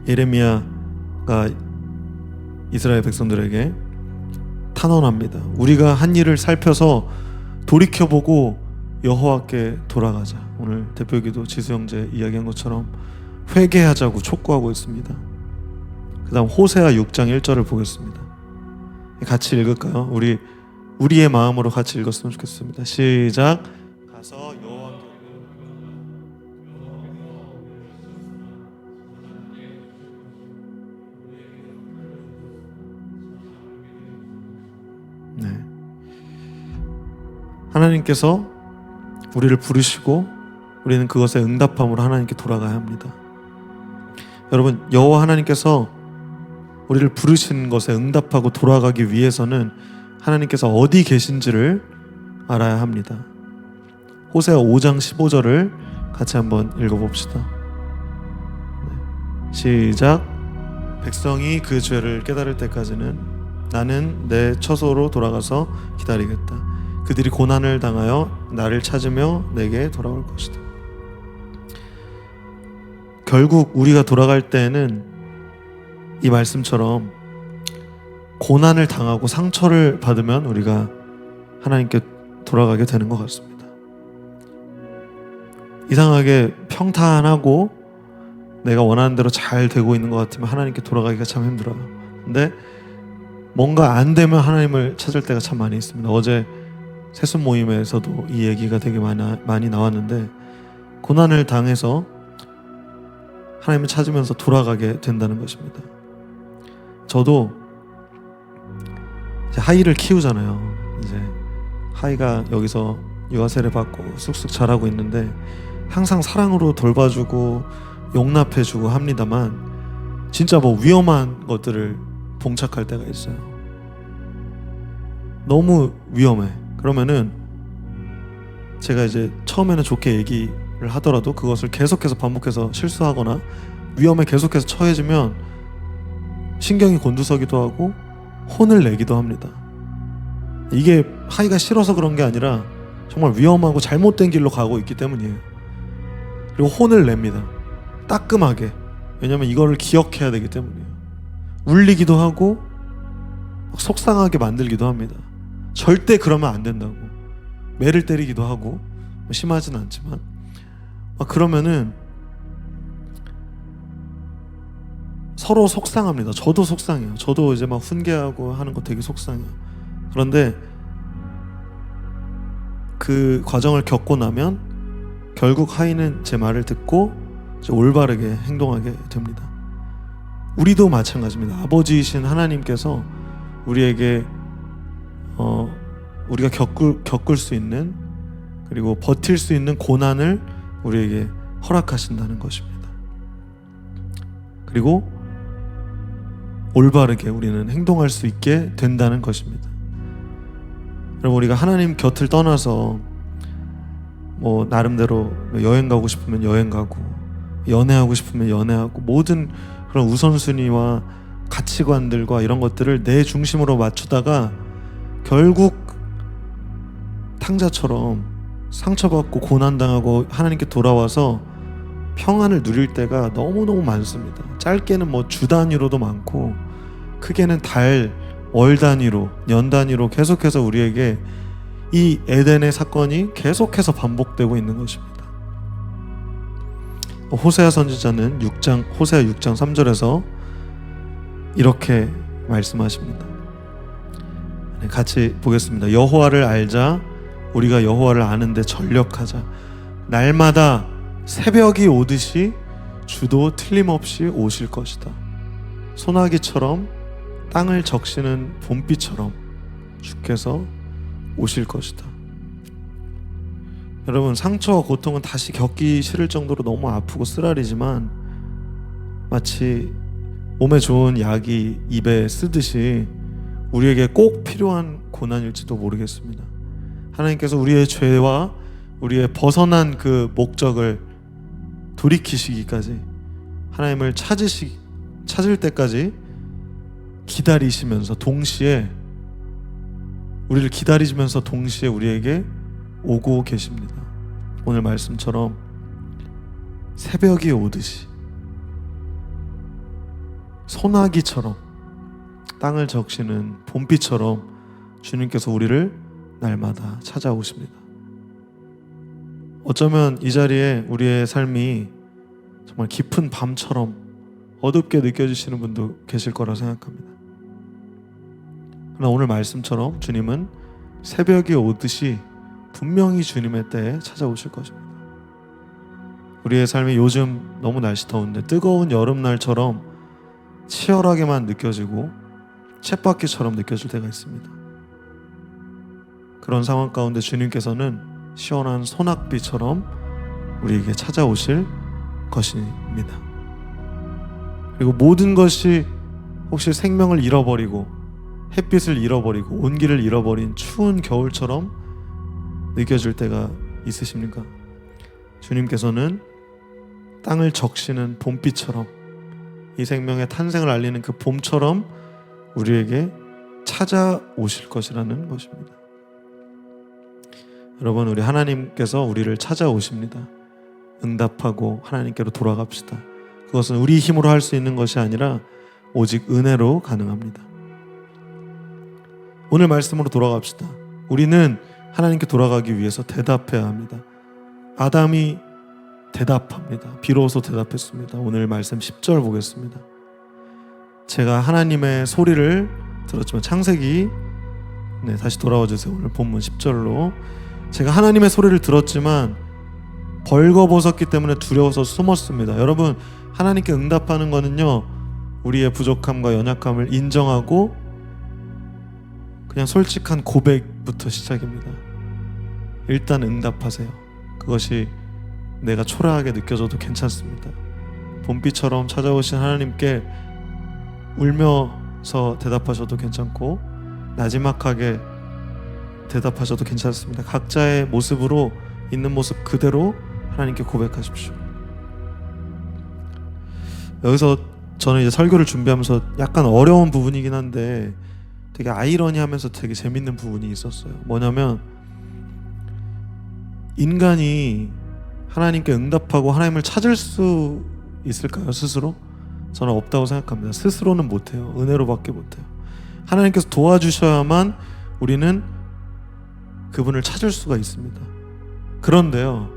예레미야가 이스라엘 백성들에게 탄원합니다. 우리가 한 일을 살펴서 돌이켜보고 여호와께 돌아가자. 오늘 대표기도 지수 형제 이야기한 것처럼 회개하자고 촉구하고 있습니다. 그 다음 호세아 6장 1절을 보겠습니다. 같이 읽을까요? 우리의 마음으로 같이 읽었으면 좋겠습니다. 시작. 가서 여호와께 하나님께서 우리를 부르시고 우리는 그것에 응답함으로 하나님께 돌아가야 합니다. 여러분, 여호와 하나님께서 우리를 부르신 것에 응답하고 돌아가기 위해서는 하나님께서 어디 계신지를 알아야 합니다. 호세아 5장 15절을 같이 한번 읽어봅시다. 시작. 백성이 그 죄를 깨달을 때까지는 나는 내 처소로 돌아가서 기다리겠다. 그들이 고난을 당하여 나를 찾으며 내게 돌아올 것이다. 결국 우리가 돌아갈 때에는 이 말씀처럼 고난을 당하고 상처를 받으면 우리가 하나님께 돌아가게 되는 것 같습니다. 이상하게 평탄하고 내가 원하는 대로 잘 되고 있는 것 같으면 하나님께 돌아가기가 참 힘들어요. 근데 뭔가 안 되면 하나님을 찾을 때가 참 많이 있습니다. 어제 세순 모임에서도 이 얘기가 되게 많이 나왔는데 고난을 당해서 하나님을 찾으면서 돌아가게 된다는 것입니다. 저도 이제 하이를 키우잖아요. 이제 하이가 여기서 유아세례 받고 쑥쑥 자라고 있는데 항상 사랑으로 돌봐주고 용납해주고 합니다만 진짜 뭐 위험한 것들을 봉착할 때가 있어요. 너무 위험해. 그러면은 제가 이제 처음에는 좋게 얘기를 하더라도 그것을 계속해서 반복해서 실수하거나 위험에 계속해서 처해지면 신경이 곤두서기도 하고 혼을 내기도 합니다. 이게 하이가 싫어서 그런 게 아니라 정말 위험하고 잘못된 길로 가고 있기 때문이에요. 그리고 혼을 냅니다. 따끔하게. 왜냐면 이거를 기억해야 되기 때문이에요. 울리기도 하고 속상하게 만들기도 합니다. 절대 그러면 안 된다고. 매를 때리기도 하고 심하진 않지만 그러면은 서로 속상합니다. 저도 속상해요. 저도 이제 막 훈계하고 하는 거 되게 속상해요. 그런데 그 과정을 겪고 나면 결국 하이는 제 말을 듣고 이제 올바르게 행동하게 됩니다. 우리도 마찬가지입니다. 아버지이신 하나님께서 우리에게 우리가 겪을 수 있는 그리고 버틸 수 있는 고난을 우리에게 허락하신다는 것입니다. 그리고 올바르게 우리는 행동할 수 있게 된다는 것입니다. 여러분, 우리가 하나님 곁을 떠나서 뭐 나름대로 여행 가고 싶으면 여행 가고 연애하고 싶으면 연애하고 모든 그런 우선순위와 가치관들과 이런 것들을 내 중심으로 맞추다가 결국 탕자처럼 상처받고 고난당하고 하나님께 돌아와서 평안을 누릴 때가 너무너무 많습니다. 짧게는 뭐 주 단위로도 많고 크게는 달, 월 단위로, 년 단위로 계속해서 우리에게 이 에덴의 사건이 계속해서 반복되고 있는 것입니다. 호세아 선지자는 호세아 6장 3절에서 이렇게 말씀하십니다. 같이 보겠습니다. 여호와를 알자. 우리가 여호와를 아는데 전력하자. 날마다 새벽이 오듯이 주도 틀림없이 오실 것이다. 소나기처럼 땅을 적시는 봄비처럼 주께서 오실 것이다. 여러분, 상처와 고통은 다시 겪기 싫을 정도로 너무 아프고 쓰라리지만 마치 몸에 좋은 약이 입에 쓰듯이 우리에게 꼭 필요한 고난일지도 모르겠습니다. 하나님께서 우리의 죄와 우리의 벗어난 그 목적을 돌이키시기까지, 하나님을 찾을 때까지 기다리시면서 동시에, 우리를 기다리시면서 동시에 우리에게 오고 계십니다. 오늘 말씀처럼 새벽이 오듯이 소나기처럼 땅을 적시는 봄비처럼 주님께서 우리를 날마다 찾아오십니다. 어쩌면 이 자리에 우리의 삶이 정말 깊은 밤처럼 어둡게 느껴지시는 분도 계실 거라 생각합니다. 그러나 오늘 말씀처럼 주님은 새벽이 오듯이 분명히 주님의 때에 찾아오실 것입니다. 우리의 삶이 요즘 너무 날씨 더운데 뜨거운 여름날처럼 치열하게만 느껴지고 쳇바퀴처럼 느껴질 때가 있습니다. 그런 상황 가운데 주님께서는 시원한 소낙비처럼 우리에게 찾아오실 것입니다. 그리고 모든 것이 혹시 생명을 잃어버리고 햇빛을 잃어버리고 온기를 잃어버린 추운 겨울처럼 느껴질 때가 있으십니까? 주님께서는 땅을 적시는 봄비처럼, 이 생명의 탄생을 알리는 그 봄처럼 우리에게 찾아오실 것이라는 것입니다. 여러분, 우리 하나님께서 우리를 찾아오십니다. 응답하고 하나님께로 돌아갑시다. 그것은 우리 힘으로 할 수 있는 것이 아니라 오직 은혜로 가능합니다. 오늘 말씀으로 돌아갑시다. 우리는 하나님께 돌아가기 위해서 대답해야 합니다. 아담이 대답합니다. 비로소 대답했습니다. 오늘 말씀 10절 보겠습니다. 제가 하나님의 소리를 들었지만, 창세기, 다시 돌아와 주세요. 오늘 본문 10절로. 제가 하나님의 소리를 들었지만 벌거벗었기 때문에 두려워서 숨었습니다. 여러분, 하나님께 응답하는 거는요, 우리의 부족함과 연약함을 인정하고 그냥 솔직한 고백부터 시작입니다. 일단 응답하세요. 그것이 내가 초라하게 느껴져도 괜찮습니다. 봄비처럼 찾아오신 하나님께 울면서 대답하셔도 괜찮고 나지막하게 대답하셔도 괜찮습니다. 각자의 모습으로 있는 모습 그대로 하나님께 고백하십시오. 여기서 저는 이제 설교를 준비하면서 약간 어려운 부분이긴 한데 되게 아이러니하면서 되게 재밌는 부분이 있었어요. 뭐냐면, 인간이 하나님께 응답하고 하나님을 찾을 수 있을까요? 스스로? 저는 없다고 생각합니다. 스스로는 못해요. 은혜로밖에 못해요. 하나님께서 도와주셔야만 우리는 그분을 찾을 수가 있습니다. 그런데요,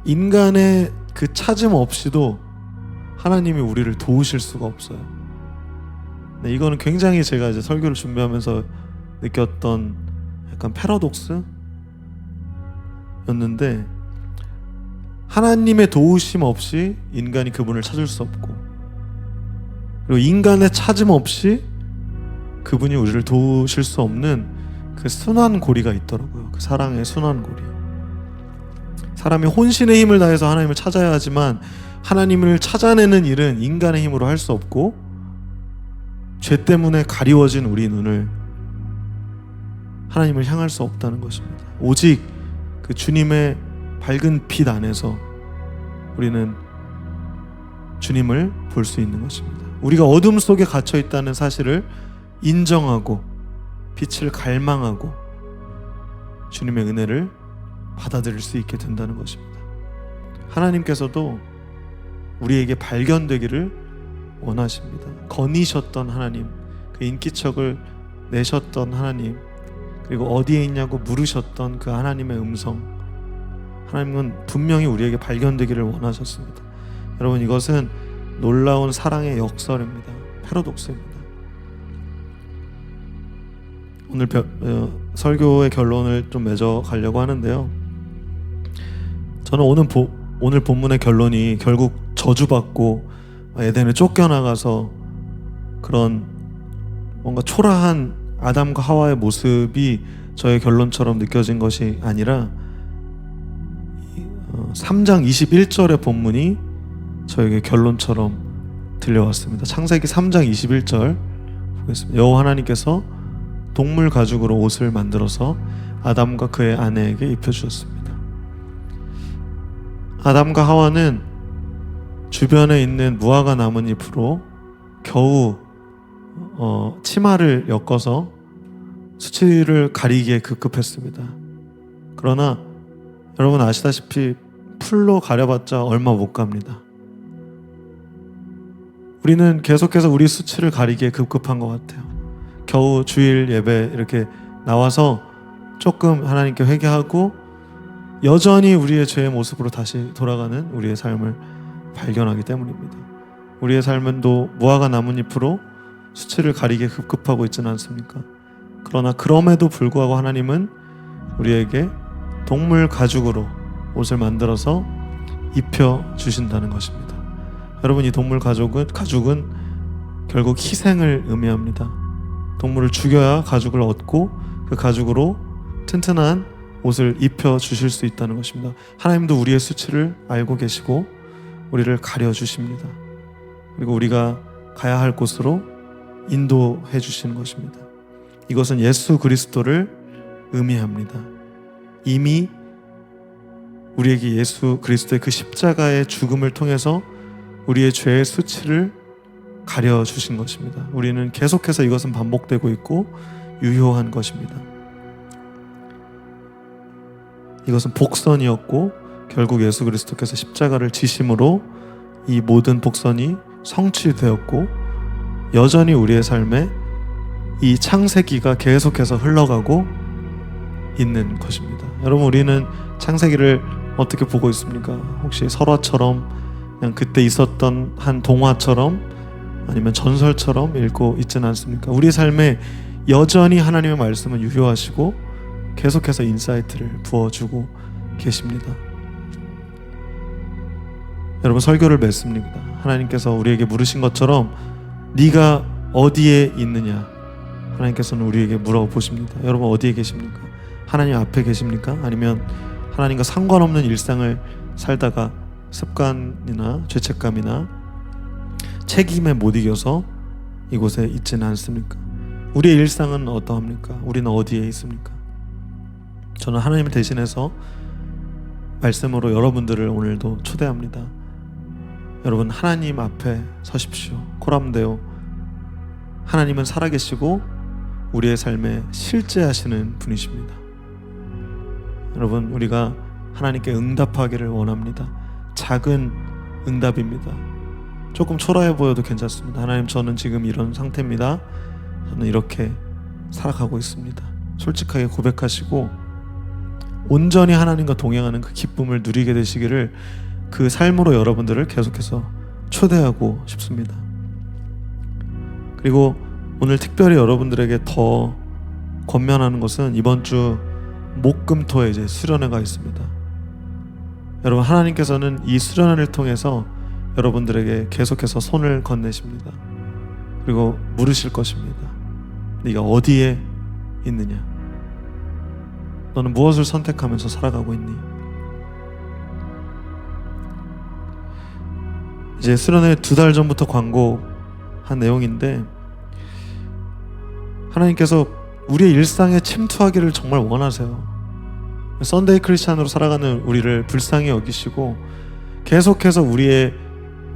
인간의 그 찾음 없이도 하나님이 우리를 도우실 수가 없어요. 네, 이거는 굉장히 제가 이제 설교를 준비하면서 느꼈던 약간 패러독스였는데, 하나님의 도우심 없이 인간이 그분을 찾을 수 없고, 그리고 인간의 찾음 없이 그분이 우리를 도우실 수 없는 그 순환고리가 있더라고요. 그 사랑의 순환고리. 사람이 혼신의 힘을 다해서 하나님을 찾아야 하지만 하나님을 찾아내는 일은 인간의 힘으로 할 수 없고, 죄 때문에 가리워진 우리 눈을 하나님을 향할 수 없다는 것입니다. 오직 그 주님의 밝은 빛 안에서 우리는 주님을 볼 수 있는 것입니다. 우리가 어둠 속에 갇혀 있다는 사실을 인정하고 빛을 갈망하고 주님의 은혜를 받아들일 수 있게 된다는 것입니다. 하나님께서도 우리에게 발견되기를 원하십니다. 거니셨던 하나님, 그 인기척을 내셨던 하나님, 그리고 어디에 있냐고 물으셨던 그 하나님의 음성, 하나님은 분명히 우리에게 발견되기를 원하셨습니다. 여러분, 이것은 놀라운 사랑의 역설입니다. 패러독스입니다. 오늘 설교의 결론을 좀 맺어 가려고 하는데요, 저는 오늘 본문의 결론이 결국 저주받고 에덴에 쫓겨나가서 그런 뭔가 초라한 아담과 하와의 모습이 저의 결론처럼 느껴진 것이 아니라, 3장 21절의 본문이 저에게 결론처럼 들려왔습니다. 창세기 3장 21절 보겠습니다. 여호와 하나님께서 동물 가죽으로 옷을 만들어서 아담과 그의 아내에게 입혀주었습니다. 아담과 하와는 주변에 있는 무화과 나뭇잎으로 겨우 치마를 엮어서 수치를 가리기에 급급했습니다. 그러나 여러분 아시다시피 풀로 가려봤자 얼마 못 갑니다. 우리는 계속해서 우리 수치를 가리기에 급급한 것 같아요. 겨우 주일 예배 이렇게 나와서 조금 하나님께 회개하고 여전히 우리의 죄의 모습으로 다시 돌아가는 우리의 삶을 발견하기 때문입니다. 우리의 삶은 또 무화과 나뭇잎으로 수치를 가리기에 급급하고 있지는 않습니까? 그러나 그럼에도 불구하고 하나님은 우리에게 동물 가죽으로 옷을 만들어서 입혀 주신다는 것입니다. 여러분, 이 동물 가죽은 결국 희생을 의미합니다. 동물을 죽여야 가죽을 얻고 그 가죽으로 튼튼한 옷을 입혀 주실 수 있다는 것입니다. 하나님도 우리의 수치를 알고 계시고 우리를 가려 주십니다. 그리고 우리가 가야 할 곳으로 인도해 주시는 것입니다. 이것은 예수 그리스도를 의미합니다. 이미 우리에게 예수 그리스도의 그 십자가의 죽음을 통해서 우리의 죄의 수치를 가려 주신 것입니다. 우리는 계속해서 이것은 반복되고 있고 유효한 것입니다. 이것은 복선이었고 결국 예수 그리스도께서 십자가를 지심으로 이 모든 복선이 성취되었고 여전히 우리의 삶에 이 창세기가 계속해서 흘러가고 있는 것입니다. 여러분, 우리는 창세기를 어떻게 보고 있습니까? 혹시 설화처럼 그냥 그때 있었던 한 동화처럼 아니면 전설처럼 읽고 있지는 않습니까? 우리 삶에 여전히 하나님의 말씀은 유효하시고 계속해서 인사이트를 부어주고 계십니다. 여러분, 설교를 맺습니다. 하나님께서 우리에게 물으신 것처럼 네가 어디에 있느냐, 하나님께서는 우리에게 물어보십니다. 여러분, 어디에 계십니까? 하나님 앞에 계십니까? 아니면 하나님과 상관없는 일상을 살다가 습관이나 죄책감이나 책임에 못 이겨서 이곳에 있지는 않습니까? 우리의 일상은 어떠합니까? 우리는 어디에 있습니까? 저는 하나님을 대신해서 말씀으로 여러분들을 오늘도 초대합니다. 여러분, 하나님 앞에 서십시오. 코람데오. 하나님은 살아계시고 우리의 삶에 실제하시는 분이십니다. 여러분, 우리가 하나님께 응답하기를 원합니다. 작은 응답입니다. 조금 초라해 보여도 괜찮습니다. 하나님, 저는 지금 이런 상태입니다. 저는 이렇게 살아가고 있습니다. 솔직하게 고백하시고 온전히 하나님과 동행하는 그 기쁨을 누리게 되시기를 그 삶으로 여러분들을 계속해서 초대하고 싶습니다. 그리고 오늘 특별히 여러분들에게 더 권면하는 것은 이번 주 목금토에 이제 수련회가 있습니다. 여러분, 하나님께서는 이 수련회를 통해서 여러분들에게 계속해서 손을 건네십니다. 그리고 물으실 것입니다. 네가 어디에 있느냐? 너는 무엇을 선택하면서 살아가고 있니? 이제 수련회 2달 전부터 광고한 내용인데, 하나님께서 우리의 일상에 침투하기를 정말 원하세요. 썬데이 크리스찬으로 살아가는 우리를 불쌍히 여기시고 계속해서 우리의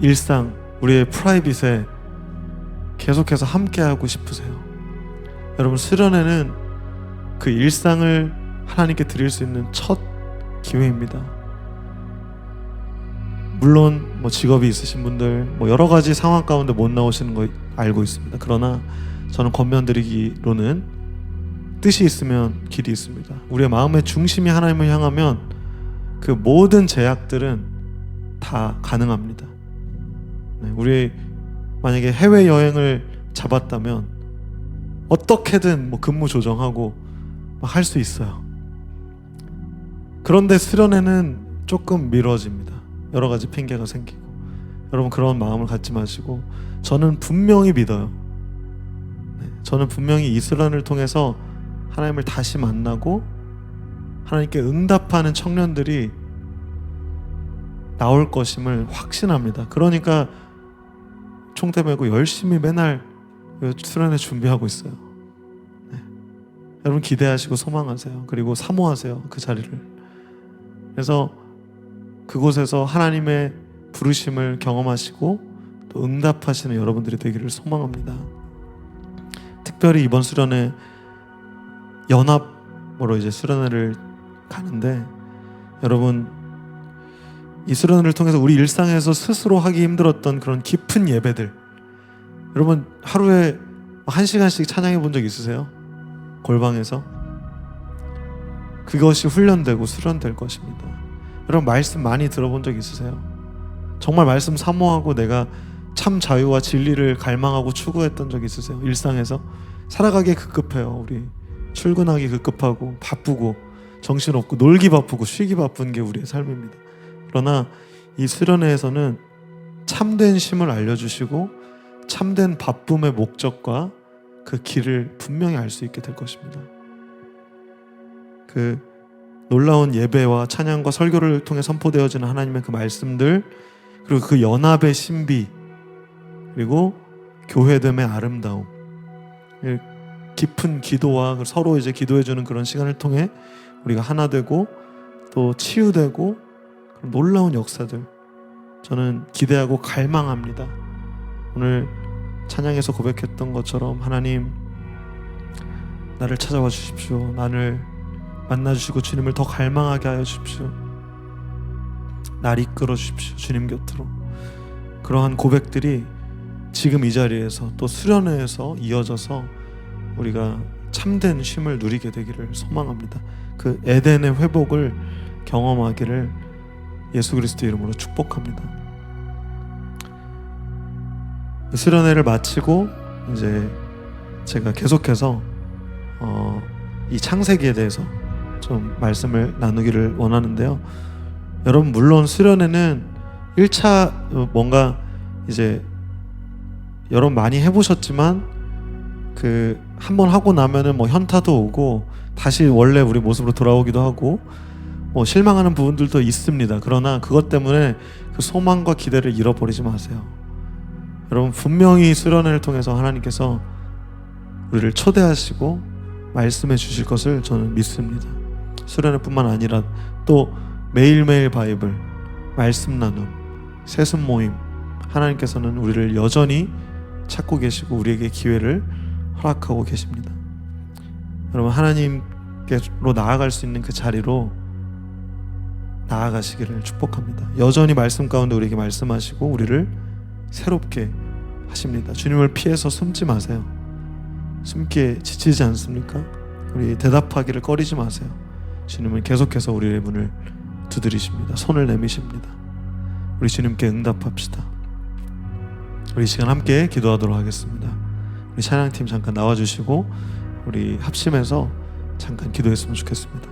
일상, 우리의 프라이빗에 계속해서 함께하고 싶으세요. 여러분, 수련회는 그 일상을 하나님께 드릴 수 있는 첫 기회입니다. 물론 직업이 있으신 분들 여러 가지 상황 가운데 못 나오시는 거 알고 있습니다. 그러나 저는 권면드리기로는 뜻이 있으면 길이 있습니다. 우리의 마음의 중심이 하나님을 향하면 그 모든 제약들은 다 가능합니다. 우리 만약에 해외여행을 잡았다면 어떻게든 근무 조정하고 할 수 있어요. 그런데 수련회는 조금 미뤄집니다. 여러 가지 핑계가 생기고. 여러분, 그런 마음을 갖지 마시고, 저는 분명히 믿어요. 저는 분명히 이 수련을 통해서 하나님을 다시 만나고 하나님께 응답하는 청년들이 나올 것임을 확신합니다. 그러니까 총대 메고 열심히 맨날 수련회 준비하고 있어요. 네. 여러분 기대하시고 소망하세요. 그리고 사모하세요. 그 자리를. 그래서 그곳에서 하나님의 부르심을 경험하시고 또 응답하시는 여러분들이 되기를 소망합니다. 특별히 이번 수련회 연합으로 이제 수련회를 가는데, 여러분 이 수련회를 통해서 우리 일상에서 스스로 하기 힘들었던 그런 깊은 예배들, 여러분 하루에 1시간씩 찬양해 본 적 있으세요? 골방에서? 그것이 훈련되고 수련될 것입니다. 여러분 말씀 많이 들어본 적 있으세요? 정말 말씀 사모하고 내가 참 자유와 진리를 갈망하고 추구했던 적 있으세요? 일상에서 살아가기 급급해요. 우리 출근하기 급급하고 바쁘고 정신없고 놀기 바쁘고 쉬기 바쁜 게 우리의 삶입니다. 그러나 이 수련회에서는 참된 쉼을 알려주시고 참된 바쁨의 목적과 그 길을 분명히 알 수 있게 될 것입니다. 그 놀라운 예배와 찬양과 설교를 통해 선포되어지는 하나님의 그 말씀들, 그리고 그 연합의 신비, 그리고 교회됨의 아름다움, 깊은 기도와 서로 이제 기도해주는 그런 시간을 통해 우리가 하나 되고 또 치유되고 그런 놀라운 역사들, 저는 기대하고 갈망합니다. 오늘 찬양에서 고백했던 것처럼 하나님 나를 찾아와 주십시오. 나를 만나주시고 주님을 더 갈망하게 하여 주십시오. 날 이끌어 주십시오. 주님 곁으로. 그러한 고백들이 지금 이 자리에서 또 수련회에서 이어져서 우리가 참된 쉼을 누리게 되기를 소망합니다. 그 에덴의 회복을 경험하기를 예수 그리스도 이름으로 축복합니다. 수련회를 마치고 이제 제가 계속해서 이 창세기에 대해서 좀 말씀을 나누기를 원하는데요. 여러분 물론 수련회는 1차 뭔가 이제 여러분 많이 해보셨지만 그 한번 하고 나면은 뭐 현타도 오고 다시 원래 우리 모습으로 돌아오기도 하고 뭐 실망하는 부분들도 있습니다. 그러나 그것 때문에 그 소망과 기대를 잃어버리지 마세요. 여러분 분명히 수련회를 통해서 하나님께서 우리를 초대하시고 말씀해 주실 것을 저는 믿습니다. 수련회뿐만 아니라 또 매일매일 바이블, 말씀 나눔, 세습 모임, 하나님께서는 우리를 여전히 찾고 계시고 우리에게 기회를 허락하고 계십니다. 여러분 하나님께로 나아갈 수 있는 그 자리로 나아가시기를 축복합니다. 여전히 말씀 가운데 우리에게 말씀하시고 우리를 새롭게 하십니다. 주님을 피해서 숨지 마세요. 숨기에 지치지 않습니까? 우리 대답하기를 꺼리지 마세요. 주님은 계속해서 우리의 문을 두드리십니다. 손을 내미십니다. 우리 주님께 응답합시다. 우리 시간 함께 기도하도록 하겠습니다. 우리 찬양팀 잠깐 나와주시고 우리 합심해서 잠깐 기도했으면 좋겠습니다.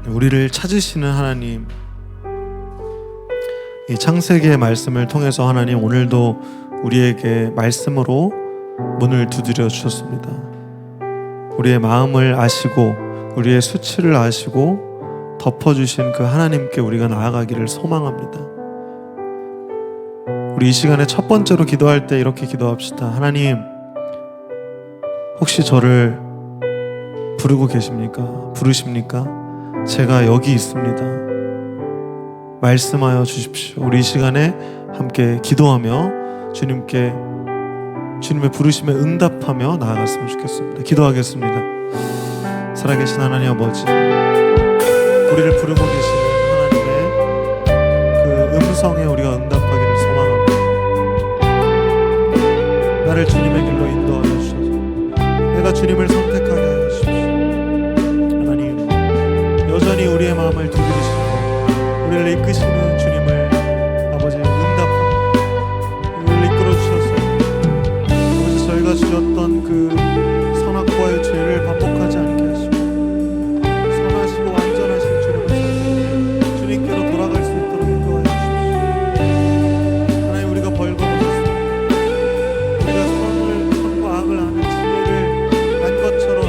우리를 찾으시는 하나님, 이 창세기의 말씀을 통해서 하나님 오늘도 우리에게 말씀으로 문을 두드려 주셨습니다. 우리의 마음을 아시고 우리의 수치를 아시고 덮어주신 그 하나님께 우리가 나아가기를 소망합니다. 우리 이 시간에 첫 번째로 기도할 때 이렇게 기도합시다. 하나님, 혹시 저를 부르고 계십니까? 부르십니까? 제가 여기 있습니다. 말씀하여 주십시오. 우리 이 시간에 함께 기도하며 주님의 부르심에 응답하며 나아갔으면 좋겠습니다. 기도하겠습니다. 살아계신 하나님 아버지, 우리를 부르고 계시는 하나님의 그 음성에 우리가 응답하기를 소망합니다. 나를 주님의 길로 인도하여 주셔서 내가 주님을 선택하게 하여 주십시오. 하나님, 여전히 우리의 마음을 두드리시고 우리를 이끄시는 주님을 아버지 응답합니다. 우리를 이끌어 주셔서 아버지 저희가 지었던 그 선악과의 죄를 반복하지 않게 하시고 선하시고 완전하신 주님을 선택해 주님께로 돌아갈 수 있도록 인도하여 주십시오. 하나님, 우리가 벌거벗었습니다. 우리가 선과 악을 아는 지혜를 난 것처럼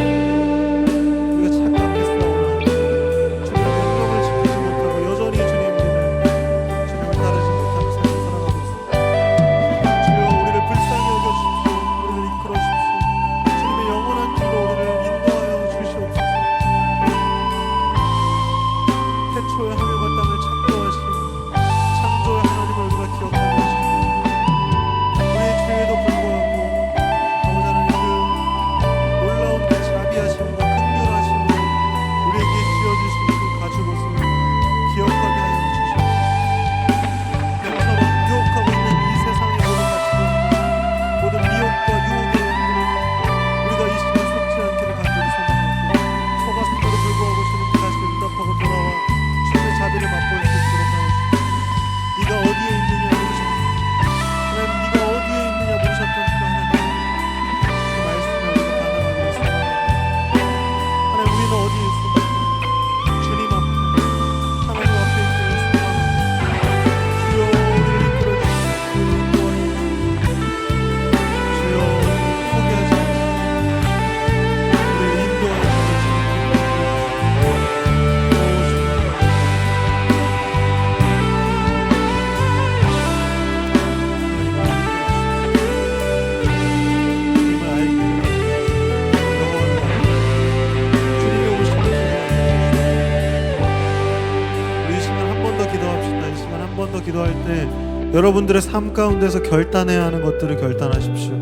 여러분들의 삶 가운데서 결단해야 하는 것들을 결단하십시오.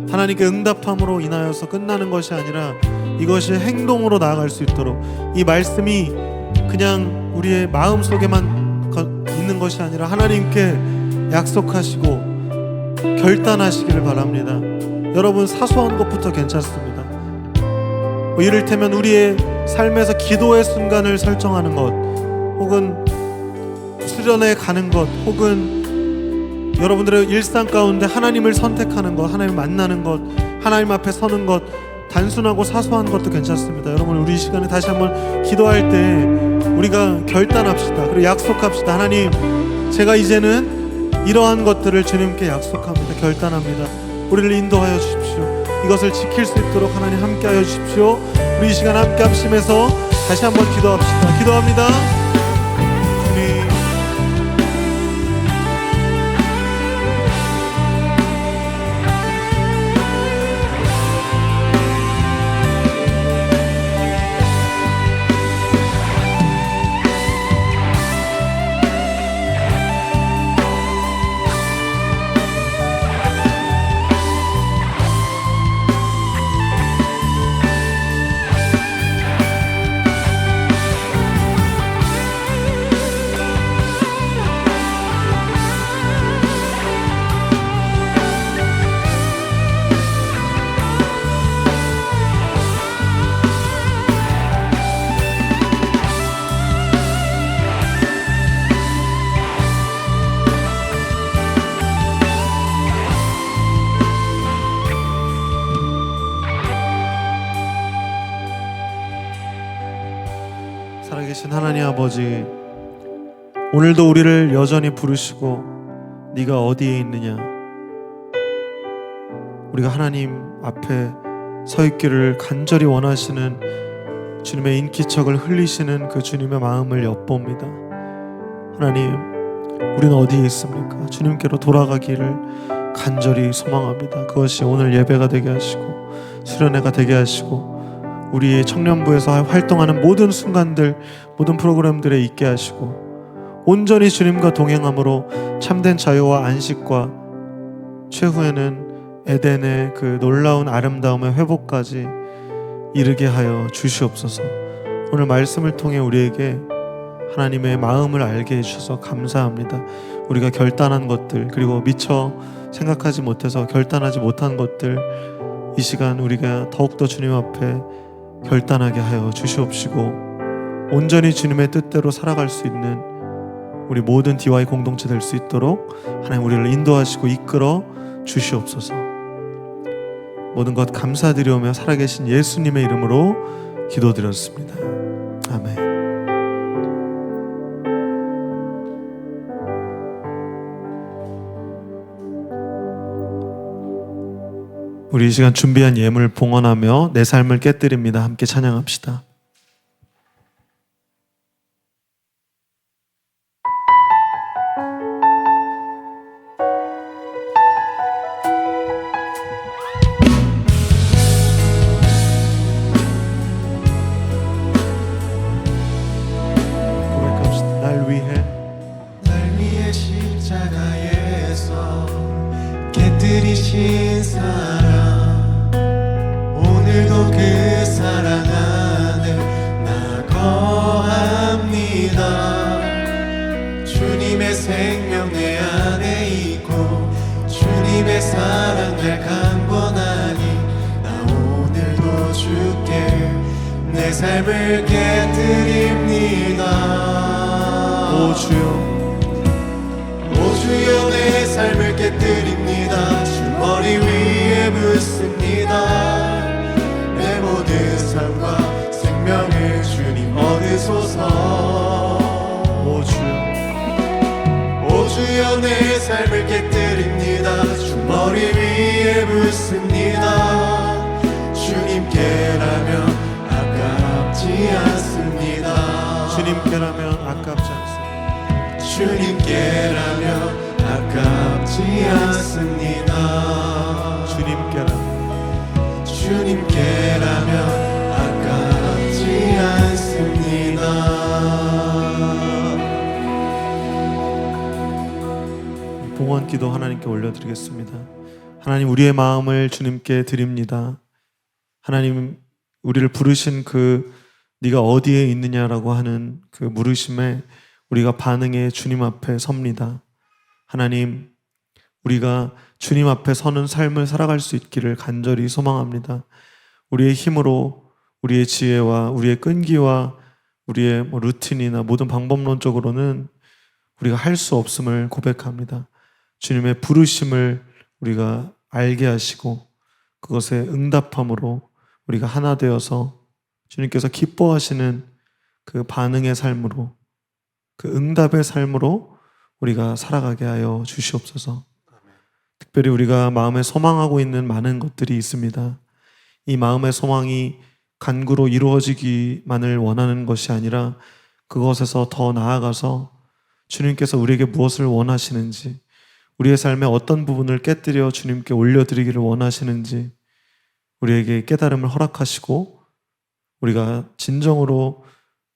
하나님께 응답함으로 인하여서 끝나는 것이 아니라 이것이 행동으로 나아갈 수 있도록, 이 말씀이 그냥 우리의 마음속에만 있는 것이 아니라 하나님께 약속하시고 결단하시기를 바랍니다. 여러분, 사소한 것부터 괜찮습니다. 이를테면 우리의 삶에서 기도의 순간을 설정하는 것, 혹은 수련회 가는 것, 혹은 여러분들의 일상 가운데 하나님을 선택하는 것, 하나님 만나는 것, 하나님 앞에 서는 것, 단순하고 사소한 것도 괜찮습니다. 여러분, 우리 이 시간에 다시 한번 기도할 때 우리가 결단합시다. 그리고 약속합시다. 하나님, 제가 이제는 이러한 것들을 주님께 약속합니다. 결단합니다. 우리를 인도하여 주십시오. 이것을 지킬 수 있도록 하나님 함께하여 주십시오. 우리 이 시간 함께 합심해서 다시 한번 기도합시다. 기도합니다. 주님, 살아계신 하나님 아버지, 오늘도 우리를 여전히 부르시고 네가 어디에 있느냐, 우리가 하나님 앞에 서 있기를 간절히 원하시는 주님의 인기척을 흘리시는 그 주님의 마음을 엿봅니다. 하나님, 우리는 어디에 있습니까? 주님께로 돌아가기를 간절히 소망합니다. 그것이 오늘 예배가 되게 하시고 수련회가 되게 하시고 우리의 청년부에서 활동하는 모든 순간들, 모든 프로그램들에 있게 하시고 온전히 주님과 동행함으로 참된 자유와 안식과 최후에는 에덴의 그 놀라운 아름다움의 회복까지 이르게 하여 주시옵소서. 오늘 말씀을 통해 우리에게 하나님의 마음을 알게 해주셔서 감사합니다. 우리가 결단한 것들, 그리고 미처 생각하지 못해서 결단하지 못한 것들, 이 시간 우리가 더욱더 주님 앞에 결단하게 하여 주시옵시고 온전히 주님의 뜻대로 살아갈 수 있는 우리 모든 DY 공동체 될 수 있도록 하나님 우리를 인도하시고 이끌어 주시옵소서. 모든 것 감사드리오며 살아계신 예수님의 이름으로 기도드렸습니다. 아멘. 우리 이 시간 준비한 예물 봉헌하며 내 삶을 깨뜨립니다. 함께 찬양합시다. 고백합시다. 날 위해 십자가에서 깨뜨리신 사랑, 오늘도 그 사랑 안에 나 거합니다. 주님의 생명 내 안에 있고 주님의 사랑 날 강권하니 나 오늘도 주께 내 삶을 깨뜨립니다. 오 주여, 오 주여 내 삶을 깨뜨립니다. 주 머리 위에 묻습니다. 내 모든 삶과 생명을 주님 얻으소서. 오 주여, 오 주여 내 삶을 깨뜨립니다. 주 머리 위에 묻습니다. 주님께라면 아깝지 않습니다. 주님께라면 아깝지 않습니다. 주님께라면 아깝지 않습니다. 주님께라면 아깝지 않습니다. 영원 기도 하나님께 올려드리겠습니다. 하나님, 우리의 마음을 주님께 드립니다. 하나님, 우리를 부르신 그 네가 어디에 있느냐라고 하는 그 물으심에 우리가 반응해 주님 앞에 섭니다. 하나님, 우리가 주님 앞에 서는 삶을 살아갈 수 있기를 간절히 소망합니다. 우리의 힘으로, 우리의 지혜와 우리의 끈기와 우리의 루틴이나 모든 방법론적으로는 우리가 할 수 없음을 고백합니다. 주님의 부르심을 우리가 알게 하시고 그것에 응답함으로 우리가 하나 되어서 주님께서 기뻐하시는 그 반응의 삶으로, 그 응답의 삶으로 우리가 살아가게 하여 주시옵소서. 특별히 우리가 마음에 소망하고 있는 많은 것들이 있습니다. 이 마음의 소망이 간구로 이루어지기만을 원하는 것이 아니라 그것에서 더 나아가서 주님께서 우리에게 무엇을 원하시는지, 우리의 삶의 어떤 부분을 깨뜨려 주님께 올려드리기를 원하시는지 우리에게 깨달음을 허락하시고 우리가 진정으로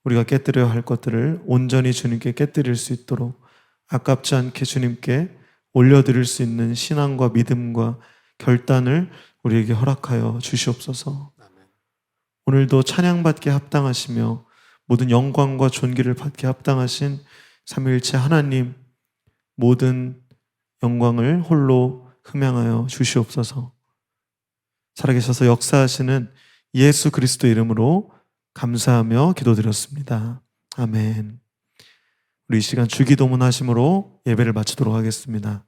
우리가 깨뜨려야 할 것들을 온전히 주님께 깨뜨릴 수 있도록 아깝지 않게 주님께 올려드릴 수 있는 신앙과 믿음과 결단을 우리에게 허락하여 주시옵소서. 오늘도 찬양받게 합당하시며 모든 영광과 존귀를 받게 합당하신 삼위일체 하나님, 모든 영광을 홀로 흠양하여 주시옵소서. 살아계셔서 역사하시는 예수 그리스도 이름으로 감사하며 기도드렸습니다. 아멘. 우리 이 시간 주기도문 하심으로 예배를 마치도록 하겠습니다.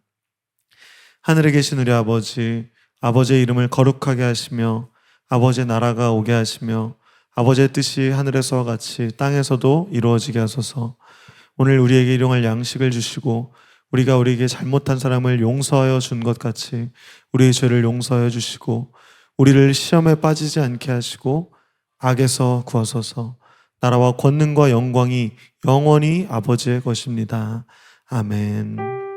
하늘에 계신 우리 아버지, 아버지의 이름을 거룩하게 하시며 아버지의 나라가 오게 하시며 아버지의 뜻이 하늘에서와 같이 땅에서도 이루어지게 하소서. 오늘 우리에게 일용할 양식을 주시고 우리가 우리에게 잘못한 사람을 용서하여 준 것 같이 우리의 죄를 용서하여 주시고 우리를 시험에 빠지지 않게 하시고 악에서 구하소서. 나라와 권능과 영광이 영원히 아버지의 것입니다. 아멘.